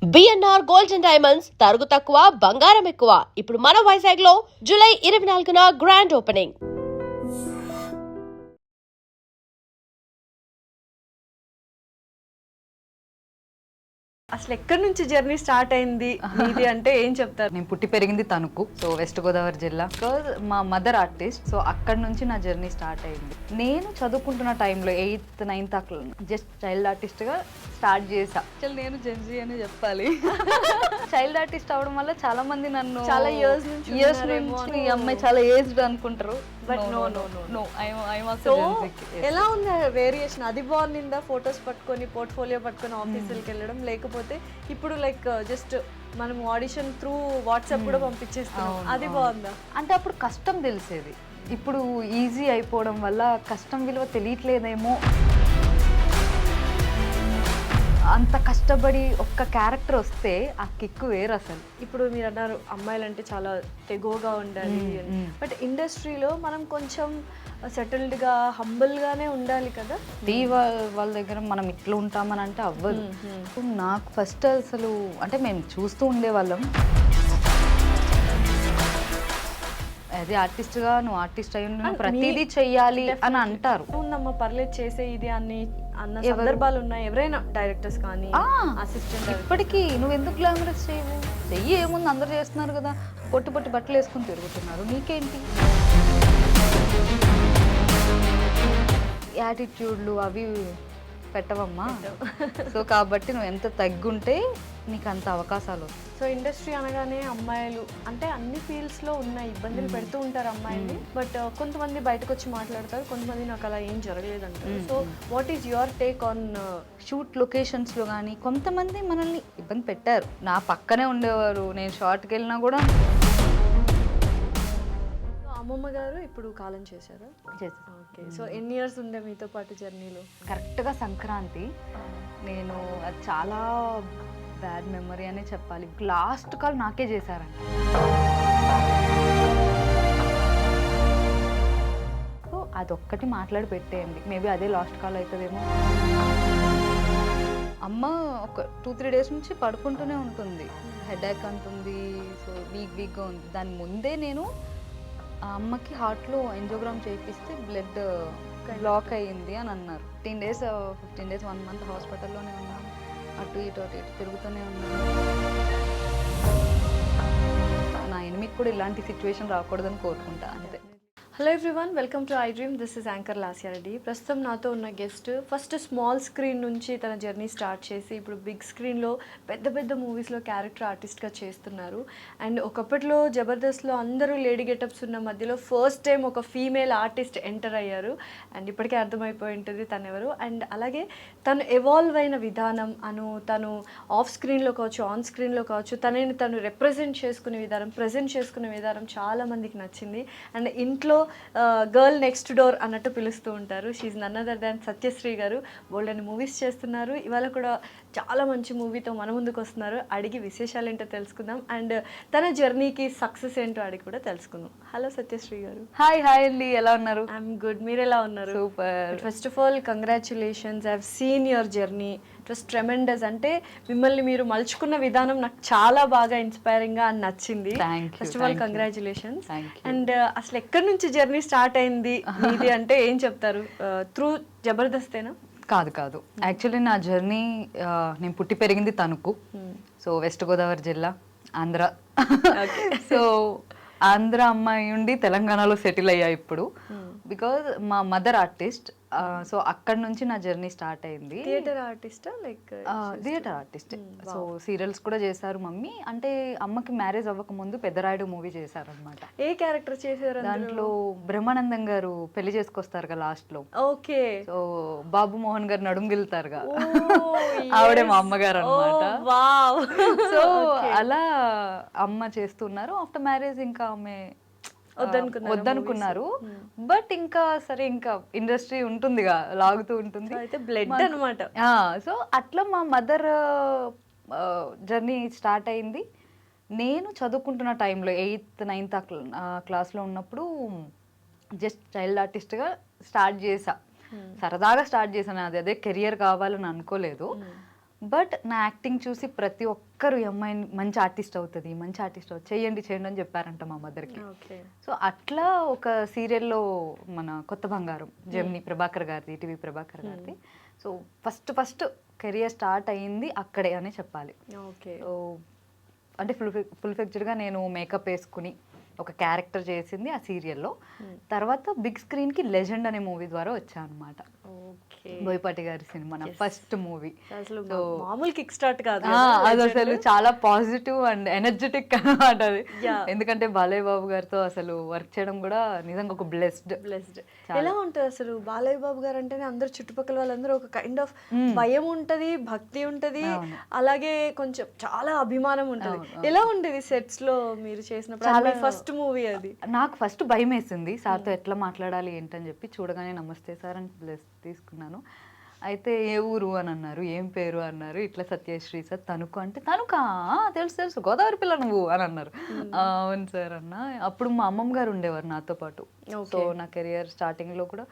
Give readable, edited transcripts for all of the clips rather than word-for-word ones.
BNR gold and diamonds తరుగు తక్కువ బంగారం ఎక్కువ. ఇప్పుడు మన వైజాగ్ లో జూలై 24న గ్రాండ్ ఓపెనింగ్. అసలు ఎక్కడి నుంచి జర్నీ స్టార్ట్ అయింది ఇది అంటే ఏం చెప్తారు? నేను పుట్టి పెరిగింది తణుకు, సో వెస్ట్ గోదావరి జిల్లా. బికాజ్ మా మదర్ ఆర్టిస్ట్, సో అక్కడ నుంచి నా జర్నీ స్టార్ట్ అయింది. నేను చదువుకుంటున్న టైంలో 8th 9th అట్లా జస్ట్ చైల్డ్ ఆర్టిస్ట్గా స్టార్ట్ చేసా. అసలు నేను జెన్జీ అని చెప్పాలి. చైల్డ్ ఆర్టిస్ట్ అవడం వల్ల చాలా మంది నన్ను చాలా ఇయర్స్ నుంచి ఈ అమ్మాయి చాలా ఏజ్డ్ అనుకుంటారు. But no no no no so ఎలా ఉంది వేరియేషన్? అది బాగుందా ఫొటోస్ పట్టుకొని పోర్ట్ఫోలియో పట్టుకొని ఆఫీసులకి వెళ్ళడం, లేకపోతే ఇప్పుడు లైక్ జస్ట్ మనం ఆడిషన్ త్రూ వాట్సాప్ కూడా పంపించేస్తాం, అది బాగుందా? అంటే అప్పుడు కష్టం తెలిసేది, ఇప్పుడు ఈజీ అయిపోవడం వల్ల కష్టం విలువ తెలియట్లేదేమో. అంత కష్టపడి ఒక్క క్యారెక్టర్ వస్తే ఆ కిక్ వేరు అసలు. ఇప్పుడు మీరు అన్నారు అమ్మాయిలు అంటే చాలా తెగువగా ఉండాలి అని, బట్ ఇండస్ట్రీలో మనం కొంచెం సెటిల్డ్గా హంబుల్గానే ఉండాలి కదా. వాళ్ళ దగ్గర మనం ఇట్లా ఉంటామని అంటే అవ్వదు. నాకు ఫస్ట్ అసలు అంటే మేము చూస్తూ ఉండేవాళ్ళం, అది ఆర్టిస్ట్గా నువ్వు ఆర్టిస్ట్ అయ్యి నువ్వు ప్రతిదీ చెయ్యాలి అని అంటారు. ఉందమ్మా పర్లేదు చేసే ఇది అన్న సందర్భాలు ఉన్నాయి ఎవరైనా డైరెక్టర్స్ కానీ అసిస్టెంట్? ఇప్పటికీ నువ్వు ఎందుకు గ్లామరస్ చేయవు, చెయ్యి ఏముంది అందరు చేస్తున్నారు కదా, పొట్టి పొట్టి బట్టలు వేసుకొని తిరుగుతున్నారు, నీకేంటి? యాటిట్యూడ్లు అవి పెట్టవమ్మా. సో కాబట్టి నువ్వు ఎంత తగ్గుంటే నీకు అంత అవకాశాలు వస్తాయి. సో ఇండస్ట్రీ అనగానే అమ్మాయిలు అంటే అన్ని ఫీల్డ్స్లో ఉన్న ఇబ్బందులు పెడుతూ ఉంటారు అమ్మాయిని, బట్ కొంతమంది బయటకు వచ్చి మాట్లాడతారు, కొంతమంది నాకు అలా ఏం జరగలేదు అంటారు. So what is your take on shoot లొకేషన్స్లో కానీ కొంతమంది మనల్ని ఇబ్బంది పెట్టారు. నా పక్కనే ఉండేవారు, నేను షార్ట్కి వెళ్ళినా కూడా. అమ్మమ్మ గారు ఇప్పుడు కాలం చేశారు. ఓకే, సో ఎన్ని ఇయర్స్ ఉండే మీతో పాటు జర్నీలో? కరెక్ట్గా సంక్రాంతి. నేను అది చాలా బ్యాడ్ మెమరీ అనే చెప్పాలి. లాస్ట్ కాల్ నాకే చేశారంట. సో అదొక్కటి మాట్లాడి పెట్టేయండి, మేబీ అదే లాస్ట్ కాల్ అవుతుందేమో. అమ్మ ఒక 2-3 డేస్ నుంచి పడుకుంటూనే ఉంటుంది, హెడేక్ అంటుంది, సో వీక్గా ఉంది. దాని ముందే నేను ఆ అమ్మకి హార్ట్లో ఎంజోగ్రామ్ చేయిస్తే బ్లడ్ బ్లాక్ అయ్యింది అని అన్నారు. 15 డేస్ 1 మంత్ హాస్పిటల్లోనే ఉన్నాను, అటు ఇటు తిరుగుతూనే ఉన్నాను. నా ఎనిమికి కూడా ఇలాంటి సిచ్యువేషన్ రాకూడదని కోరుకుంటా అంతే. Hello everyone, welcome to I dream. This is anchor Lasya Reddy. ప్రస్తుతం నాతో ఉన్న గెస్ట్ ఫస్ట్ స్మాల్ స్క్రీన్ నుంచి తన జర్నీ స్టార్ట్ చేసి ఇప్పుడు బిగ్ స్క్రీన్లో పెద్ద పెద్ద మూవీస్లో క్యారెక్టర్ ఆర్టిస్ట్గా చేస్తున్నారు. అండ్ ఒకప్పట్లో జబర్దస్త్లో అందరూ లేడీ గెటప్స్ ఉన్న మధ్యలో ఫస్ట్ టైం ఒక ఫీమేల్ ఆర్టిస్ట్ ఎంటర్ అయ్యారు. అండ్ ఇప్పటికే అర్థమైపోయి ఉంటుంది తను ఎవరు. అండ్ అలాగే తను ఎవాల్వ్ అయిన విధానం తను ఆఫ్ స్క్రీన్లో కావచ్చు ఆన్ స్క్రీన్లో కావచ్చు తనని తను రిప్రజెంట్ చేసుకునే విధానం, ప్రజెంట్ చేసుకునే విధానం చాలామందికి నచ్చింది. అండ్ ఇంట్లో గర్ల్ నెక్స్ట్ డోర్ అన్నట్టు పిలుస్తూ ఉంటారు. She none other than Satyasri garu. Bold అని మూవీస్ చేస్తున్నారు, ఇవాళ కూడా చాలా మంచి మూవీతో మన ముందుకు వస్తున్నారు. అడిగి విశేషాలు ఏంటో తెలుసుకుందాం, అండ్ తన జర్నీకి సక్సెస్ ఏంటో అడిగి కూడా తెలుసుకుందాం. హలో సత్యశ్రీ గారు. హాయ్ అండి, ఎలా ఉన్నారు? ఐఎమ్ గుడ్, మీరు ఎలా ఉన్నారు? Super. First of all congratulations, I have seen your journey, it was tremendous. అంటే మిమ్మల్ని మీరు మలుచుకున్న విధానం నాకు చాలా బాగా ఇన్స్పైరింగ్గా అని నచ్చింది. First of all congratulations. And అసలు ఎక్కడి నుంచి జర్నీ స్టార్ట్ అయింది ఇది అంటే ఏం చెప్తారు? త్రూ జబర్దస్తేనా? కాదు, యాక్చువల్లీ నా జర్నీ నేను పుట్టి పెరిగింది తణుకు, సో వెస్ట్ గోదావరి జిల్లా, ఆంధ్ర. సో ఆంధ్ర అమ్మాయి ఉండి తెలంగాణలో సెటిల్ అయ్యా ఇప్పుడు. బికాజ్ మా మదర్ ఆర్టిస్ట్, సో అక్కడ నుంచి నా జర్నీ స్టార్ట్ అయింది. థియేటర్ ఆర్టిస్టా? Like theatre artist. So serials కూడా చేశారు మమ్మీ. అంటే అమ్మకి మ్యారేజ్ అవ్వక ముందు పెద్దరాయుడు మూవీ చేశారు అనమాట. ఏ క్యారెక్టర్ చేశారు దాంట్లో? బ్రహ్మానందం గారు పెళ్లి చేసుకొస్తారు కదా లాస్ట్ లో. ఓకే. సో బాబు మోహన్ గారు నడుము గిలుతారుగా, ఆవిడే మా అమ్మగారు అనమాట. సో అలా అమ్మ చేస్తున్నారు. ఆఫ్టర్ మ్యారేజ్ ఇంకా ఆమె వద్దనుకున్నారు, బట్ ఇంకా సరే ఇంకా ఇండస్ట్రీ ఉంటుందిగా, లాగుతూ ఉంటుంది, బ్లడ్ అనమాట. సో అట్లా మా మదర్ జర్నీ స్టార్ట్ అయింది. నేను చదువుకుంటున్న టైంలో 8th 9th క్లాస్లో ఉన్నప్పుడు జస్ట్ చైల్డ్ ఆర్టిస్ట్గా స్టార్ట్ చేసా. సరదాగా స్టార్ట్ చేశాను, అదే కెరియర్ కావాలని అనుకోలేదు. బట్ నా యాక్టింగ్ చూసి ప్రతి ఒక్కరు ఈ అమ్మాయిని మంచి ఆర్టిస్ట్ అవుతుంది చేయండి అని చెప్పారంట మా మదర్కి. ఓకే. సో అట్లా ఒక సీరియల్లో మన కొత్త బంగారం జెమిని ప్రభాకర్ గారిది, ఈటీవీ ప్రభాకర్ గారిది. సో ఫస్ట్ కెరియర్ స్టార్ట్ అయ్యింది అక్కడే అనే చెప్పాలి. ఓకే. సో అంటే ఫుల్ ఫ్లెడ్జ్డ్గా నేను మేకప్ వేసుకుని ఒక క్యారెక్టర్ చేసింది ఆ సీరియల్లో. తర్వాత బిగ్ స్క్రీన్కి లెజెండ్ అనే మూవీ ద్వారా వచ్చాను అనమాట. ఓకే. బోయపాటి గారి సినిమా నా ఫస్ట్ మూవీ. అసలు మామూలు కిక్ స్టార్ట్ కాదు. అది అసలు చాలా పాజిటివ్ అండ్ ఎనర్జెటిక్ అనమాట అది. ఎందుకంటే బాలయ్య బాబు గారితో అసలు వర్క్ చేయడం కూడా నిజంగా ఒక బ్లెస్డ్. ఎలా ఉంటుంది అసలు బాలయ్య బాబు గారు అంటేనే అందరు చుట్టుపక్కల వాళ్ళందరూ ఒక కైండ్ ఆఫ్ భయం ఉంటది, భక్తి ఉంటది, అలాగే కొంచెం చాలా అభిమానం ఉంటది. ఎలా ఉండేది సెట్స్ లో మీరు చేసినప్పుడు? ఫస్ట్ మూవీ అది. నాకు ఫస్ట్ భయం వేసింది సార్తో ఎట్లా మాట్లాడాలి ఏంటని చెప్పి. చూడగానే నమస్తే సార్ అని బ్లెస్ తీసుకున్నాను. అయితే ఏ ఊరు అని అన్నారు, ఏం పేరు అన్నారు. ఇట్లా సత్యశ్రీ సార్. తణుకు అంటే తణుకా, తెలుసు గోదావరి పిల్ల నువ్వు అని అన్నారు. అవును సార్ అన్న. అప్పుడు మా అమ్మమ్మ గారు ఉండేవారు నాతో పాటు. సో నా కెరియర్ స్టార్టింగ్లో కూడా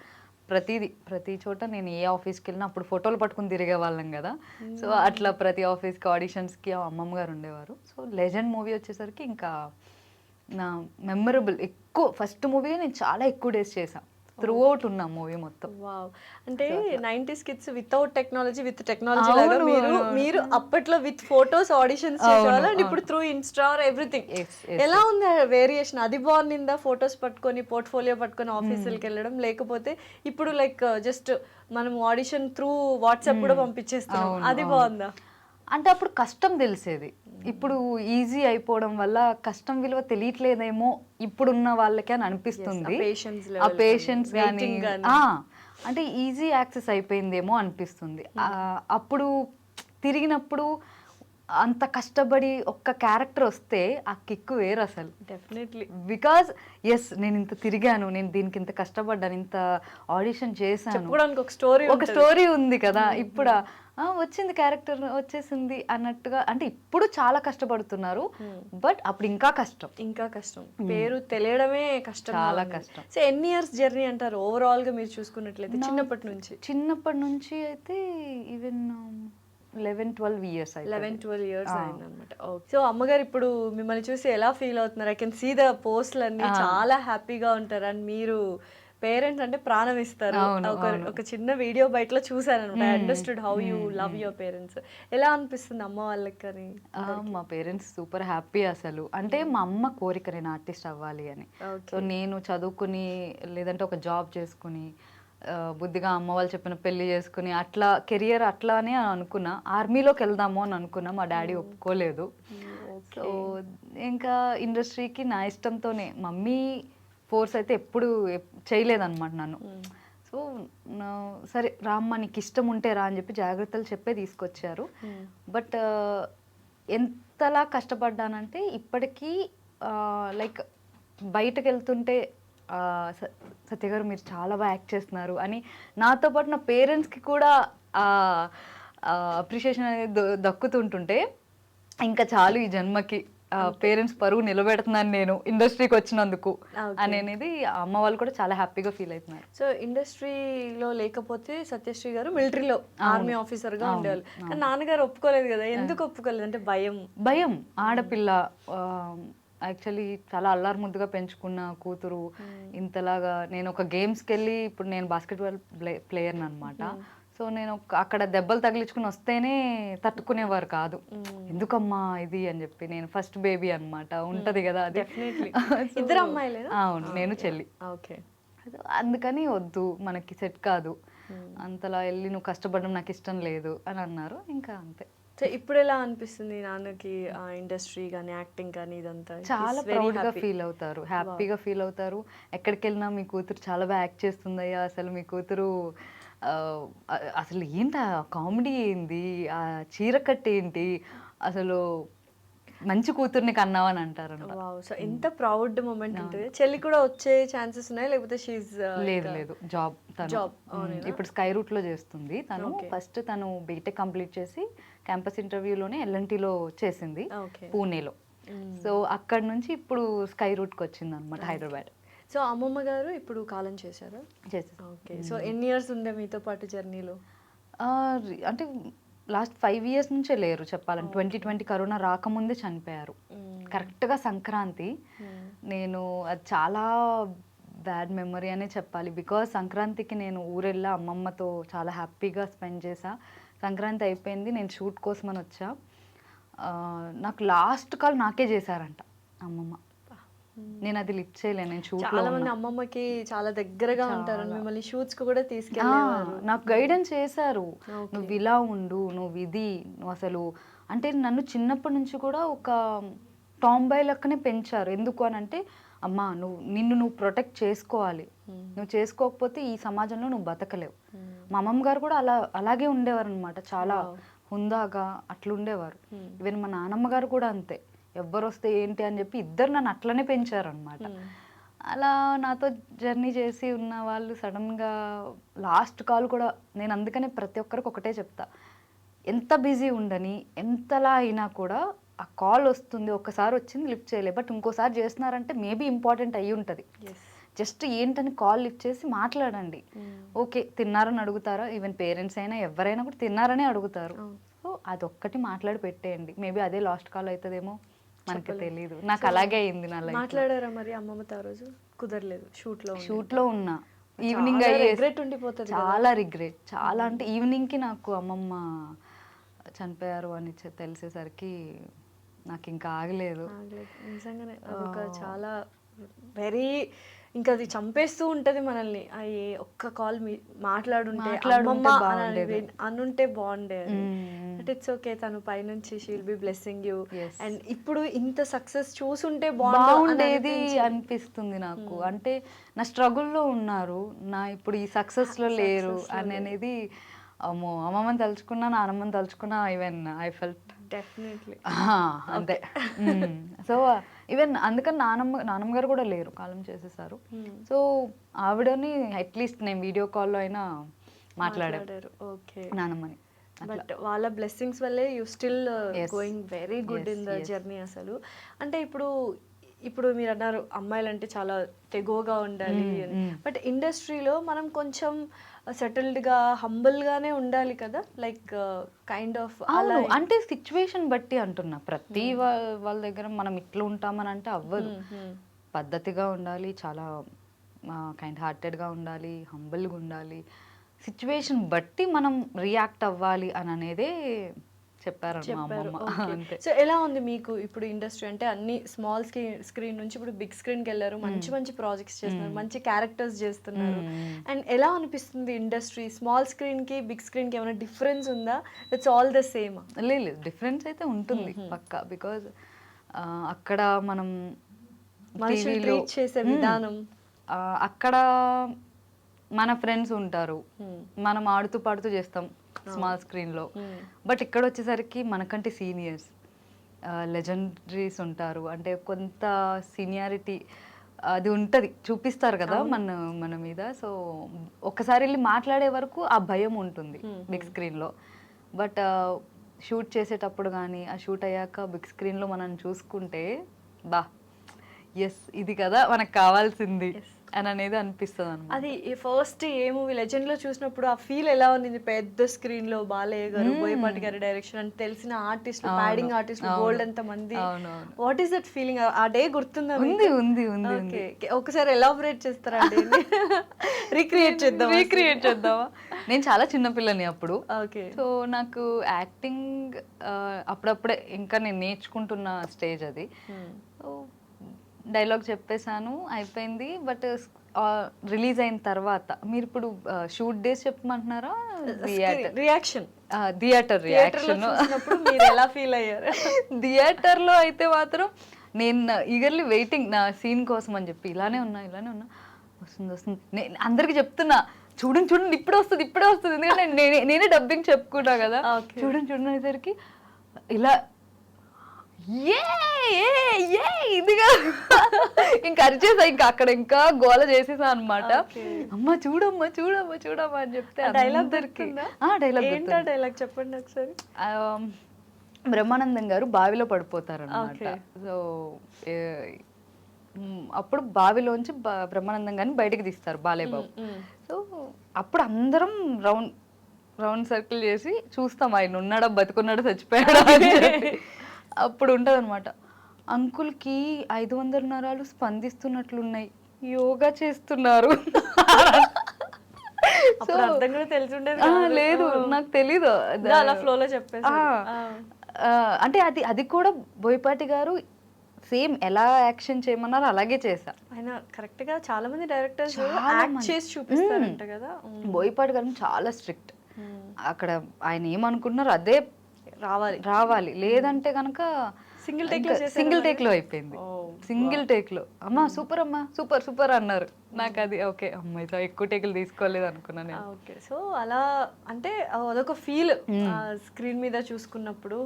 ప్రతి చోట నేను ఏ ఆఫీస్కి వెళ్ళినా అప్పుడు ఫోటోలు పట్టుకుని తిరిగే వాళ్ళం కదా. సో అట్లా ప్రతి ఆఫీస్కి ఆడిషన్స్కి అమ్మమ్మ గారు ఉండేవారు. సో లెజెండ్ మూవీ వచ్చేసరికి ఇంకా నా మెమరబుల్ ఎక్కువ ఫస్ట్ మూవీ నేను చాలా ఎక్కువ డేస్ చేశాను. త్రూ అవుట్ ఉన్న మూవీ మొత్తం. వావ్. అంటే 90s kids without technology with technology లాగా మీరు అప్పట్లో విత్ ఫోటోస్ ఆడిషన్స్ చేసేవాళ్ళు అండ్ ఇప్పుడు త్రూ ఇన్స్టా ఆర్ ఎవ్రీథింగ్. ఎలా ఉంది వేరియేషన్? అది బాగుందా ఫోటోస్ పట్టుకొని పోర్ట్ఫోలియో పట్టుకొని ఆఫీసులకి వెళ్ళడం, లేకపోతే ఇప్పుడు లైక్ జస్ట్ మనం ఆడిషన్ త్రూ వాట్సాప్ కూడా పంపించేస్తాం, అది బాగుందా? అంటే అప్పుడు కష్టం తెలిసేది, ఇప్పుడు ఈజీ అయిపోవడం వల్ల కష్టం విలువ తెలియట్లేదేమో ఇప్పుడున్న వాళ్ళకి అని అనిపిస్తుంది. ఆ పేషెన్స్ కానీ అంటే ఈజీ యాక్సెస్ అయిపోయిందేమో అనిపిస్తుంది. అప్పుడు తిరిగినప్పుడు అంత కష్టపడి ఒక్క క్యారెక్టర్ వస్తే ఆ కిక్ వేరు అసలు. డెఫినెట్లీ. బికాజ్ ఎస్ నేను ఇంత తిరిగాను, నేను దీనికి ఇంత కష్టపడ్డాను, ఇంత ఆడిషన్ చేశాను, ఒక స్టోరీ ఉంది కదా. ఇప్పుడు వచ్చింది క్యారెక్టర్ వచ్చేసింది అన్నట్టుగా. అంటే ఇప్పుడు చాలా కష్టపడుతున్నారు, బట్ అప్పుడు ఇంకా కష్టం. పేరు తెలియడమే కష్టం, చాలా కష్టం. సో ఎన్ని ఇయర్స్ జర్నీ అంటారు ఓవరాల్ గా మీరు చూసుకున్నట్లయితే? చిన్నప్పటి నుంచి అయితే ఈవెన్ 11-12 years. 11-12 years అయిందన్నమాట. సో అమ్మగారు ఇప్పుడు మిమ్మల్ని చూసి ఎలా ఫీల్ అవుతున్నారు? ఐ కెన్ సీ ద పోస్ట్లు అన్ని చాలా హ్యాపీగా ఉంటారు. అండ్ మీరు పేరెంట్స్ అంటే ప్రాణం ఇస్తారు. ఒక చిన్న వీడియో బయటలో చూసాను అనమాట. I understood how you love your parents. ఎలా అనిపిస్తుంది అమ్మ వాళ్ళకి? కానీ మా పేరెంట్స్ సూపర్ హ్యాపీ అసలు. అంటే మా అమ్మ కోరిక నేను ఆర్టిస్ట్ అవ్వాలి అని. సో నేను చదువుకుని లేదంటే ఒక జాబ్ చేసుకుని బుద్ధిగా అమ్మ వాళ్ళు చెప్పిన పెళ్లి చేసుకుని అట్లా కెరియర్ అట్లానే అనుకున్నా. ఆర్మీలోకి వెళ్దాము అని అనుకున్నా, మా డాడీ ఒప్పుకోలేదు. సో ఇంకా ఇండస్ట్రీకి నా ఇష్టంతోనే, మమ్మీ ఫోర్స్ అయితే ఎప్పుడు చేయలేదన్నమాట నన్ను. సో సరే రామ్మ నీకు ఇష్టం ఉంటే రా అని చెప్పి జాగ్రత్తలు చెప్పే తీసుకొచ్చారు. బట్ ఎంతలా కష్టపడ్డానంటే ఇప్పటికీ లైక్ బయటకు వెళ్తుంటే సత్య గారు మీరు చాలా బాగా యాక్ట్ చేస్తున్నారు అని నాతో పాటు నా పేరెంట్స్కి కూడా అప్రిషియేషన్ అనేది దక్కుతుంటుంటే ఇంకా చాలు ఈ జన్మకి పేరెంట్స్ పరువు నిలబెడుతున్నాను నేను ఇండస్ట్రీకి వచ్చినందుకు అనేది అమ్మ వాళ్ళు కూడా చాలా హ్యాపీగా ఫీల్ అవుతున్నారు. సో ఇండస్ట్రీలో లేకపోతే సత్యశ్రీ గారు మిలిటరీలో ఆర్మీ ఆఫీసర్ గా ఉండేవాళ్ళు. కానీ నాన్నగారు ఒప్పుకోలేదు కదా, ఎందుకు ఒప్పుకోలేదు? అంటే భయం. ఆడపిల్ల యాక్చువల్లీ చాలా అల్లారు ముద్దుగా పెంచుకున్న కూతురు ఇంతలాగా. నేను ఒక గేమ్స్కి వెళ్ళి, ఇప్పుడు నేను బాస్కెట్బాల్ ప్లేయర్ని అనమాట. సో నేను అక్కడ దెబ్బలు తగిలించుకుని వస్తేనే తట్టుకునేవారు కాదు. ఎందుకమ్మా ఇది అని చెప్పి. నేను ఫస్ట్ బేబీ అనమాట, ఉంటది కదా అది. ఇద్దరు అమ్మాయిలే? అవును, నేను చెల్లి. ఓకే. అందుకని వద్దు మనకి సెట్ కాదు, అంతలా వెళ్ళి నువ్వు కష్టపడడం నాకు ఇష్టం లేదు అని అన్నారు. ఇంకా అంతే. సో ఇప్పుడు ఎలా అనిపిస్తుంది నాన్నకి ఇండస్ట్రీ కానీ యాక్టింగ్ కానీ ఇదంతా? చాలా ప్రౌడ్గా ఫీల్ అవుతారు, హ్యాపీగా ఫీల్ అవుతారు. ఎక్కడికి వెళ్ళినా మీ కూతురు చాలా బాగా యాక్ట్ చేస్తుందయ్యా, అసలు మీ కూతురు అసలు ఏంటి కామెడీ ఏంది, ఆ చీరకట్టు ఏంటి, అసలు మంచి కూతుర్ని కన్నావని అంటారు. సో ఎంత ప్రౌడ్ మూమెంట్ ఉంటుంది. చెల్లి కూడా వచ్చే ఛాన్సెస్ ఉన్నాయి లేకపోతే లేదు జాబ్ ఇప్పుడు స్కై రూట్ లో చేస్తుంది తను. ఫస్ట్ తను బీటెక్ కంప్లీట్ చేసి క్యాంపస్ ఇంటర్వ్యూలోనే ఎల్ఎన్టీలో చేసింది పూణేలో. సో అక్కడ నుంచి ఇప్పుడు స్కై రూట్కి వచ్చింది అనమాట, హైదరాబాద్. సో అమ్మమ్మ గారు ఇప్పుడు కాలం చేశారు. ఓకే. సో ఎన్ని ఇయర్స్ ఉండే మీతో పాటు జర్నీలో? అంటే లాస్ట్ 5 ఇయర్స్ నుంచే లేరు చెప్పాలని. 2020 కరోనా రాకముందే చనిపోయారు. కరెక్ట్గా సంక్రాంతి. నేను అది చాలా బ్యాడ్ మెమరీ అనే చెప్పాలి. బికాజ్ సంక్రాంతికి నేను ఊరెళ్ళా, అమ్మమ్మతో చాలా హ్యాపీగా స్పెండ్ చేసా. సంక్రాంతి అయిపోయింది, నేను షూట్ కోసం అని వచ్చా. నాకు లాస్ట్ కాల్ నాకే చేశారంట అమ్మమ్మ. నేను అది లిఫ్ట్ చేయలేను, నేను షూట్లో చాలా మంది అమ్మమ్మకి చాలా దగ్గరగా ఉంటారు, మిమ్మల్ని షూట్స్ కు కూడా తీసుకెళ్ళేవారు. నాకు గైడెన్స్ చేశారు. నువ్వు ఇలా ఉండు, నువ్వు ఇది, నువ్వు అసలు అంటే నన్ను చిన్నప్పటి నుంచి కూడా ఒక టాంబాయ్ లెక్కనే పెంచారు. ఎందుకు అని అంటే, అమ్మా నిన్ను ప్రొటెక్ట్ చేసుకోవాలి, నువ్వు చేసుకోకపోతే ఈ సమాజంలో నువ్వు బతకలేవు. మా అమ్మమ్మ గారు కూడా అలాగే ఉండేవారు అనమాట, చాలా హుందాగా అట్లా ఉండేవారు. ఈవెన్ మా నాన్నమ్మ గారు కూడా అంతే, ఎవ్వరు వస్తే ఏంటి అని చెప్పి ఇద్దరు నన్ను అట్లనే పెంచారు అనమాట. అలా నాతో జర్నీ చేసి ఉన్న వాళ్ళు సడన్గా లాస్ట్ కాల్ కూడా, నేను అందుకనే ప్రతి ఒక్కరికి ఒకటే చెప్తా, ఎంత బిజీ ఉండని ఎంతలా అయినా కూడా ఆ కాల్ వస్తుంది, ఒక్కసారి వచ్చింది లిఫ్ట్ చేయలే, బట్ ఇంకోసారి చేస్తున్నారంటే మేబీ ఇంపార్టెంట్ అయ్యి ఉంటుంది. జస్ట్ ఏంటని కాల్ లిఫ్ట్ చేసి మాట్లాడండి. ఓకే తిన్నారని అడుగుతారా, ఈవెన్ పేరెంట్స్ అయినా ఎవరైనా కూడా తిన్నారనే అడుగుతారు. సో అదొక్కటి మాట్లాడి పెట్టేయండి, మేబీ అదే లాస్ట్ కాల్ అవుతుందేమో, మనకి తెలియదు. నాకు అలాగే అయింది నా లైఫ్. మాట్లాడారా మరి అమ్మమ్మతో ఆ రోజు? కుదరలేదు, షూట్లో ఉన్నా. ఈవినింగ్ రిగ్రెట్ ఉండిపోతుంది, చాలా రిగ్రెట్, చాలా అంటే ఈవినింగ్కి నాకు అమ్మమ్మ చనిపోయారు అని తెలిసేసరికి నాకు ఇంకా ఆగలేదు. నిజంగానే అదొక చాలా వెరీ, ఇంకా అది చంపేస్తూ ఉంటది మనల్ని. అయ్యే ఒక్క కాల్ మాట్లాడుంటే అనుంటే బాగుండే. బట్ ఇట్స్ ఓకే, తను పైనుంచి she'll be blessing you. And ఇప్పుడు ఇంత సక్సెస్ చూసుంటే బాగుండేది అనిపిస్తుంది నాకు. అంటే నా స్ట్రగుల్లో ఉన్నారు, నా ఇప్పుడు ఈ సక్సెస్ లో లేరు అని అనేది. అమ్మో, అమ్మమ్మని తలుచుకున్నా, నాన్నమ్మని తలుచుకున్నా, ఈవెన్ ఐ ఫెల్ట్ డెఫినెట్లీ అంతే. సో ఈవెన్ అందుకని నాన్నమ్మ గారు కూడా లేరు, కాలం చేసేసారు. సో ఆవిడని అట్లీస్ట్ నేను వీడియో కాల్లో అయినా మాట్లాడారు. ఓకే, నాన్నమ్మని. బట్ వాళ్ళ బ్లెస్సింగ్స్ వల్లే you still going very good in the journey. అసలు అంటే ఇప్పుడు మీరు అన్నారు అమ్మాయిలు అంటే చాలా తెగోగా ఉండాలి అని, బట్ ఇండస్ట్రీలో మనం కొంచెం సెటిల్డ్గా హంబుల్గానే ఉండాలి కదా, లైక్ కైండ్ ఆఫ్ అలా. అంటే సిచ్యువేషన్ బట్టి అంటున్నా, ప్రతి వాళ్ళ దగ్గర మనం ఇట్లా ఉంటామని అంటే అవ్వదు. పద్ధతిగా ఉండాలి, చాలా కైండ్ హార్టెడ్గా ఉండాలి, హంబుల్గా ఉండాలి. సిచ్యువేషన్ బట్టి మనం రియాక్ట్ అవ్వాలి అని అనేదే చెప్పారు. సో ఎలా ఉంది మీకు ఇప్పుడు ఇండస్ట్రీ? అంటే అన్ని స్మాల్ స్క్రీన్ నుంచి ఇప్పుడు బిగ్ స్క్రీన్కి వెళ్ళారు, మంచి మంచి ప్రాజెక్ట్స్ చేస్తున్నారు, మంచి క్యారెక్టర్స్ చేస్తున్నారు. అండ్ ఎలా అనిపిస్తుంది ఇండస్ట్రీ? స్మాల్ స్క్రీన్కి బిగ్ స్క్రీన్కి ఏమైనా డిఫరెన్స్ ఉందా? It's all the same? లేదు, డిఫరెన్స్ అయితే ఉంటుంది పక్కా. బికాజ్ అక్కడ మనం ట్రీట్ చేసే విధానం, అక్కడ మన ఫ్రెండ్స్ ఉంటారు, మనం ఆడుతూ పాడుతూ చేస్తాం స్మాల్ స్క్రీన్లో. బట్ ఇక్కడ వచ్చేసరికి మనకంటే సీనియర్స్, లెజెండరీస్ ఉంటారు, అంటే కొంత సీనియారిటీ అది ఉంటుంది, చూపిస్తారు కదా మన మీద. సో ఒక్కసారి వెళ్ళి మాట్లాడే వరకు ఆ భయం ఉంటుంది బిగ్ స్క్రీన్లో. బట్ షూట్ చేసేటప్పుడు కానీ, ఆ షూట్ అయ్యాక బిగ్ స్క్రీన్లో మనం చూసుకుంటే ఎస్ ఇది కదా మనకు కావాల్సింది అని అనేది అనిపిస్తుంది అన్నమాట. అది ఫస్ట్ ఏ మూవీ లెజెండ్ లో చూసినప్పుడు ఆ ఫీల్ ఎలా ఉంది? పెద్ద స్క్రీన్ లో బాలయ్య గారు, బోయపాటి గారి డైరెక్షన్, అంటే తెలిసిన ఆర్టిస్ట్, ప్యాడింగ్ ఆర్టిస్ట్, గోల్డ్ అంత మంది. What is that feeling? ఆ డే గుర్తుందా? ఉంది. ఒకసారి ఎలాబరేట్ చేస్తారా? రీక్రియేట్ చేద్దామా? నేను చాలా చిన్నపిల్లని అప్పుడు. ఓకే. సో నాకు యాక్టింగ్ అప్పుడప్పుడే ఇంకా నేను నేర్చుకుంటున్న స్టేజ్ అది. సో డైలాగ్ చెప్పేశాను, అయిపోయింది. బట్ రిలీజ్ అయిన తర్వాత మీరు ఇప్పుడు షూట్ డేస్ చెప్పమంటున్నారా? రియాక్షన్, థియేటర్ రియాక్షన్ ఎలా ఫీల్ అయ్యారు? థియేటర్లో అయితే మాత్రం నేను ఈగర్లీ వెయిటింగ్ నా సీన్ కోసం అని చెప్పి, ఇలానే ఉన్నా వస్తుంది. నేను అందరికి చెప్తున్నా, చూడండి ఇప్పుడే వస్తుంది. ఎందుకంటే నేనే డబ్బింగ్ చెప్పుకున్నా కదా. చూడండి అనేసరికి ఇలా ఇదిగా ఇంకా అరిచేసా, ఇంకా అక్కడ ఇంకా గోల చేసేసా అనమాట. అమ్మ చూడమ్మా అని చెప్తే డైలాగ్ డైలాగ్ చెప్పండి ఒకసారి. బ్రహ్మానందం గారు బావిలో పడిపోతారు అనమాట. సో అప్పుడు బావిలోంచి బ్రహ్మానందం గారిని బయటకు తీస్తారు బాలేబాబు. సో అప్పుడు అందరం రౌండ్ రౌండ్ సర్కిల్ చేసి చూస్తాం ఆయన ఉన్నాడా బతుకున్నాడా చచ్చిపోయాడా అని చెప్పి. అప్పుడు ఉంటుంది అనమాట, అంకుల్కి 500 నరాలు స్పందిస్తున్నట్లున్నాయి, యోగా చేస్తున్నారు. అప్పుడు అర్థం కూడా తెలిసి ఉండేది లేదు నాకు తెలీదు, అలా ఫ్లోలో చెప్పేసి. అంటే అది కూడా బోయపాటి గారు సేమ్ ఎలా యాక్షన్ చేయమన్నారో అలాగే చేశా. ఆయన కరెక్ట్ గా చాలా మంది డైరెక్టర్స్ యాక్ట్ చేసి చూపిస్తారంట కదా. బోయపాటి గారు చాలా స్ట్రిక్ట్. అక్కడ ఆయన ఏమనుకుంటున్నారు అదే రావాలి, లేదంటే కనుక సింగిల్ టేక్ లో అయిపోయింది. సింగిల్ టేక్ లో అమ్మా సూపర్ అమ్మా సూపర్ సూపర్ అన్నారు. నాకు అది ఓకే, అమ్మాయితో ఎక్కువ టేకులు తీసుకోలేదు అనుకున్నాను. ఓకే, సో అలా అంటే అదొక ఫీల్ స్క్రీన్ మీద చూసుకున్నప్పుడు.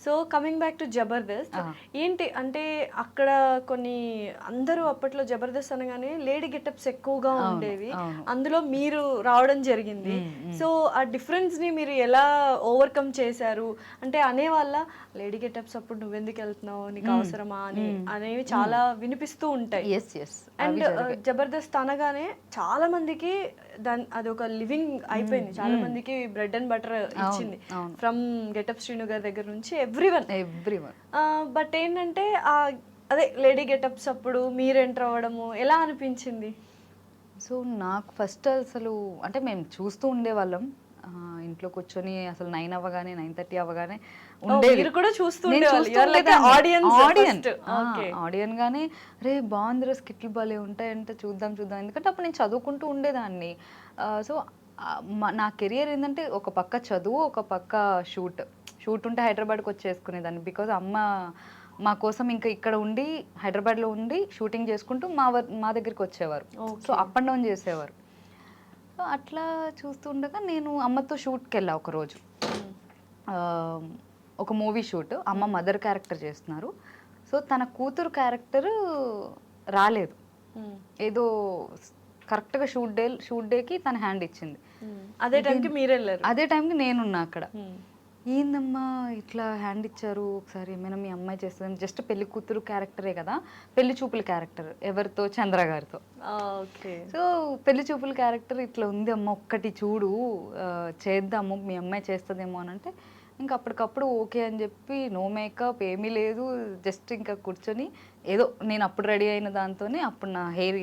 So coming back to Jabardasth, ఏంటి అంటే అక్కడ కొన్ని అందరూ అప్పట్లో జబర్దస్త్ అనగానే లేడీ గెటప్స్ ఎక్కువగా ఉండేవి, అందులో మీరు రావడం జరిగింది. సో ఆ డిఫరెన్స్ ని మీరు ఎలా ఓవర్కమ్ చేశారు? అంటే అనేవాళ్ళ లేడీ గెటప్స్ అప్పుడు నువ్వెందుకు వెళ్తున్నావు, నీకు అవసరమా అని అనేవి చాలా వినిపిస్తూ ఉంటాయి. అండ్ జబర్దస్త్ అనగానే చాలా మందికి అది ఒక లివింగ్ అయిపోయింది, చాలా మందికి బ్రెడ్ అండ్ బటర్ ఇచ్చింది, ఫ్రమ్ గెటప్ శ్రీను గారి దగ్గర నుంచి ఎవ్రీవన్. బట్ ఏంటంటే అదే లేడీ గెటప్స్ అప్పుడు మీరు ఎంటర్ అవ్వడము ఎలా అనిపించింది? సో నాకు ఫస్ట్ అసలు అంటే మేము చూస్తూ ఉండేవాళ్ళం ఇంట్లో కూర్చొని, అసలు 9 అవ్వగానే 9:30 అవ్వగానే ఉండేది కూడా ఆడియన్ గానే, రే బాగుందిరా స్కిట్లు భలే ఉంటాయంటే చూద్దాం, ఎందుకంటే అప్పుడు నేను చదువుకుంటూ ఉండేదాన్ని. సో నా కెరియర్ ఏంటంటే ఒక పక్క చదువు, ఒక పక్క షూట్ ఉంటే హైదరాబాద్కి వచ్చేసుకునేదాన్ని. బికాజ్ అమ్మ మా కోసం ఇంకా ఇక్కడ ఉండి హైదరాబాద్లో ఉండి షూటింగ్ చేసుకుంటూ మా దగ్గరికి వచ్చేవారు. సో అప్ అండ్ డౌన్ చేసేవారు. సో అట్లా చూస్తూ ఉండగా నేను అమ్మతో షూట్కి వెళ్ళా ఒకరోజు, ఒక మూవీ షూట్. అమ్మ మదర్ క్యారెక్టర్ చేస్తున్నారు. సో తన కూతురు క్యారెక్టర్ రాలేదు, ఏదో కరెక్ట్గా షూట్ డేకి తన హ్యాండ్ ఇచ్చింది. అదే టైంకి మీరు వెళ్ళారు? అదే టైంకి నేనున్నా అక్కడ. ఏందమ్మా ఇట్లా హ్యాండ్ ఇచ్చారు, ఒకసారి ఏమైనా మీ అమ్మాయి చేస్తుంది, జస్ట్ పెళ్లి కూతురు క్యారెక్టరే కదా, పెళ్లి చూపుల క్యారెక్టర్ ఎవరితో, చంద్ర గారితో. సో పెళ్లి చూపుల క్యారెక్టర్ ఇట్లా ఉంది అమ్మ, ఒక్కటి చూడు చేద్దాము, మీ అమ్మాయి చేస్తుందేమో అని అంటే ఇంకా అప్పటికప్పుడు ఓకే అని చెప్పి, నో మేకప్ ఏమీ లేదు, జస్ట్ ఇంకా కూర్చొని ఏదో నేను అప్పుడు రెడీ అయిన దాంతోనే, అప్పుడు నా హెయిర్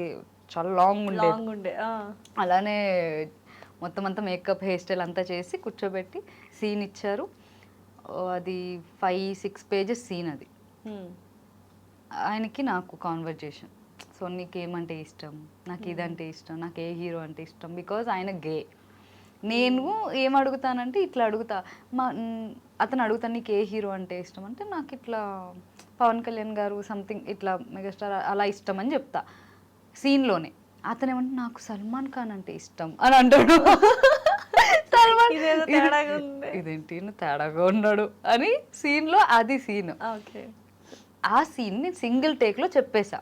చాలా లాంగ్ ఉండే అలానే మొత్తం అంతా మేకప్ హెయిర్ స్టైల్ అంతా చేసి కూర్చోబెట్టి సీన్ ఇచ్చారు. అది 5-6 పేజెస్ సీన్. అది ఆయనకి నాకు కాన్వర్జేషన్. సో నీకేమంటే ఇష్టం, నాకు ఇదంటే ఇష్టం, నాకు ఏ హీరో అంటే ఇష్టం, బికాజ్ ఆయన గే. నేను ఏం అడుగుతానంటే ఇట్లా అడుగుతా, అతను అడుగుతాను నీకు ఏ హీరో అంటే ఇష్టం అంటే, నాకు ఇట్లా పవన్ కళ్యాణ్ గారు సంథింగ్ ఇట్లా మెగాస్టార్ అలా ఇష్టం అని చెప్తా సీన్లోనే. అతను ఏమంటే నాకు సల్మాన్ ఖాన్ అంటే ఇష్టం అని అంటాడు. సల్మాన్ ఇదేంటి తేడాగా ఉన్నాడు అని సీన్లో, అది సీన్. ఆ సీన్ నేను సింగిల్ టేక్లో చెప్పేశా.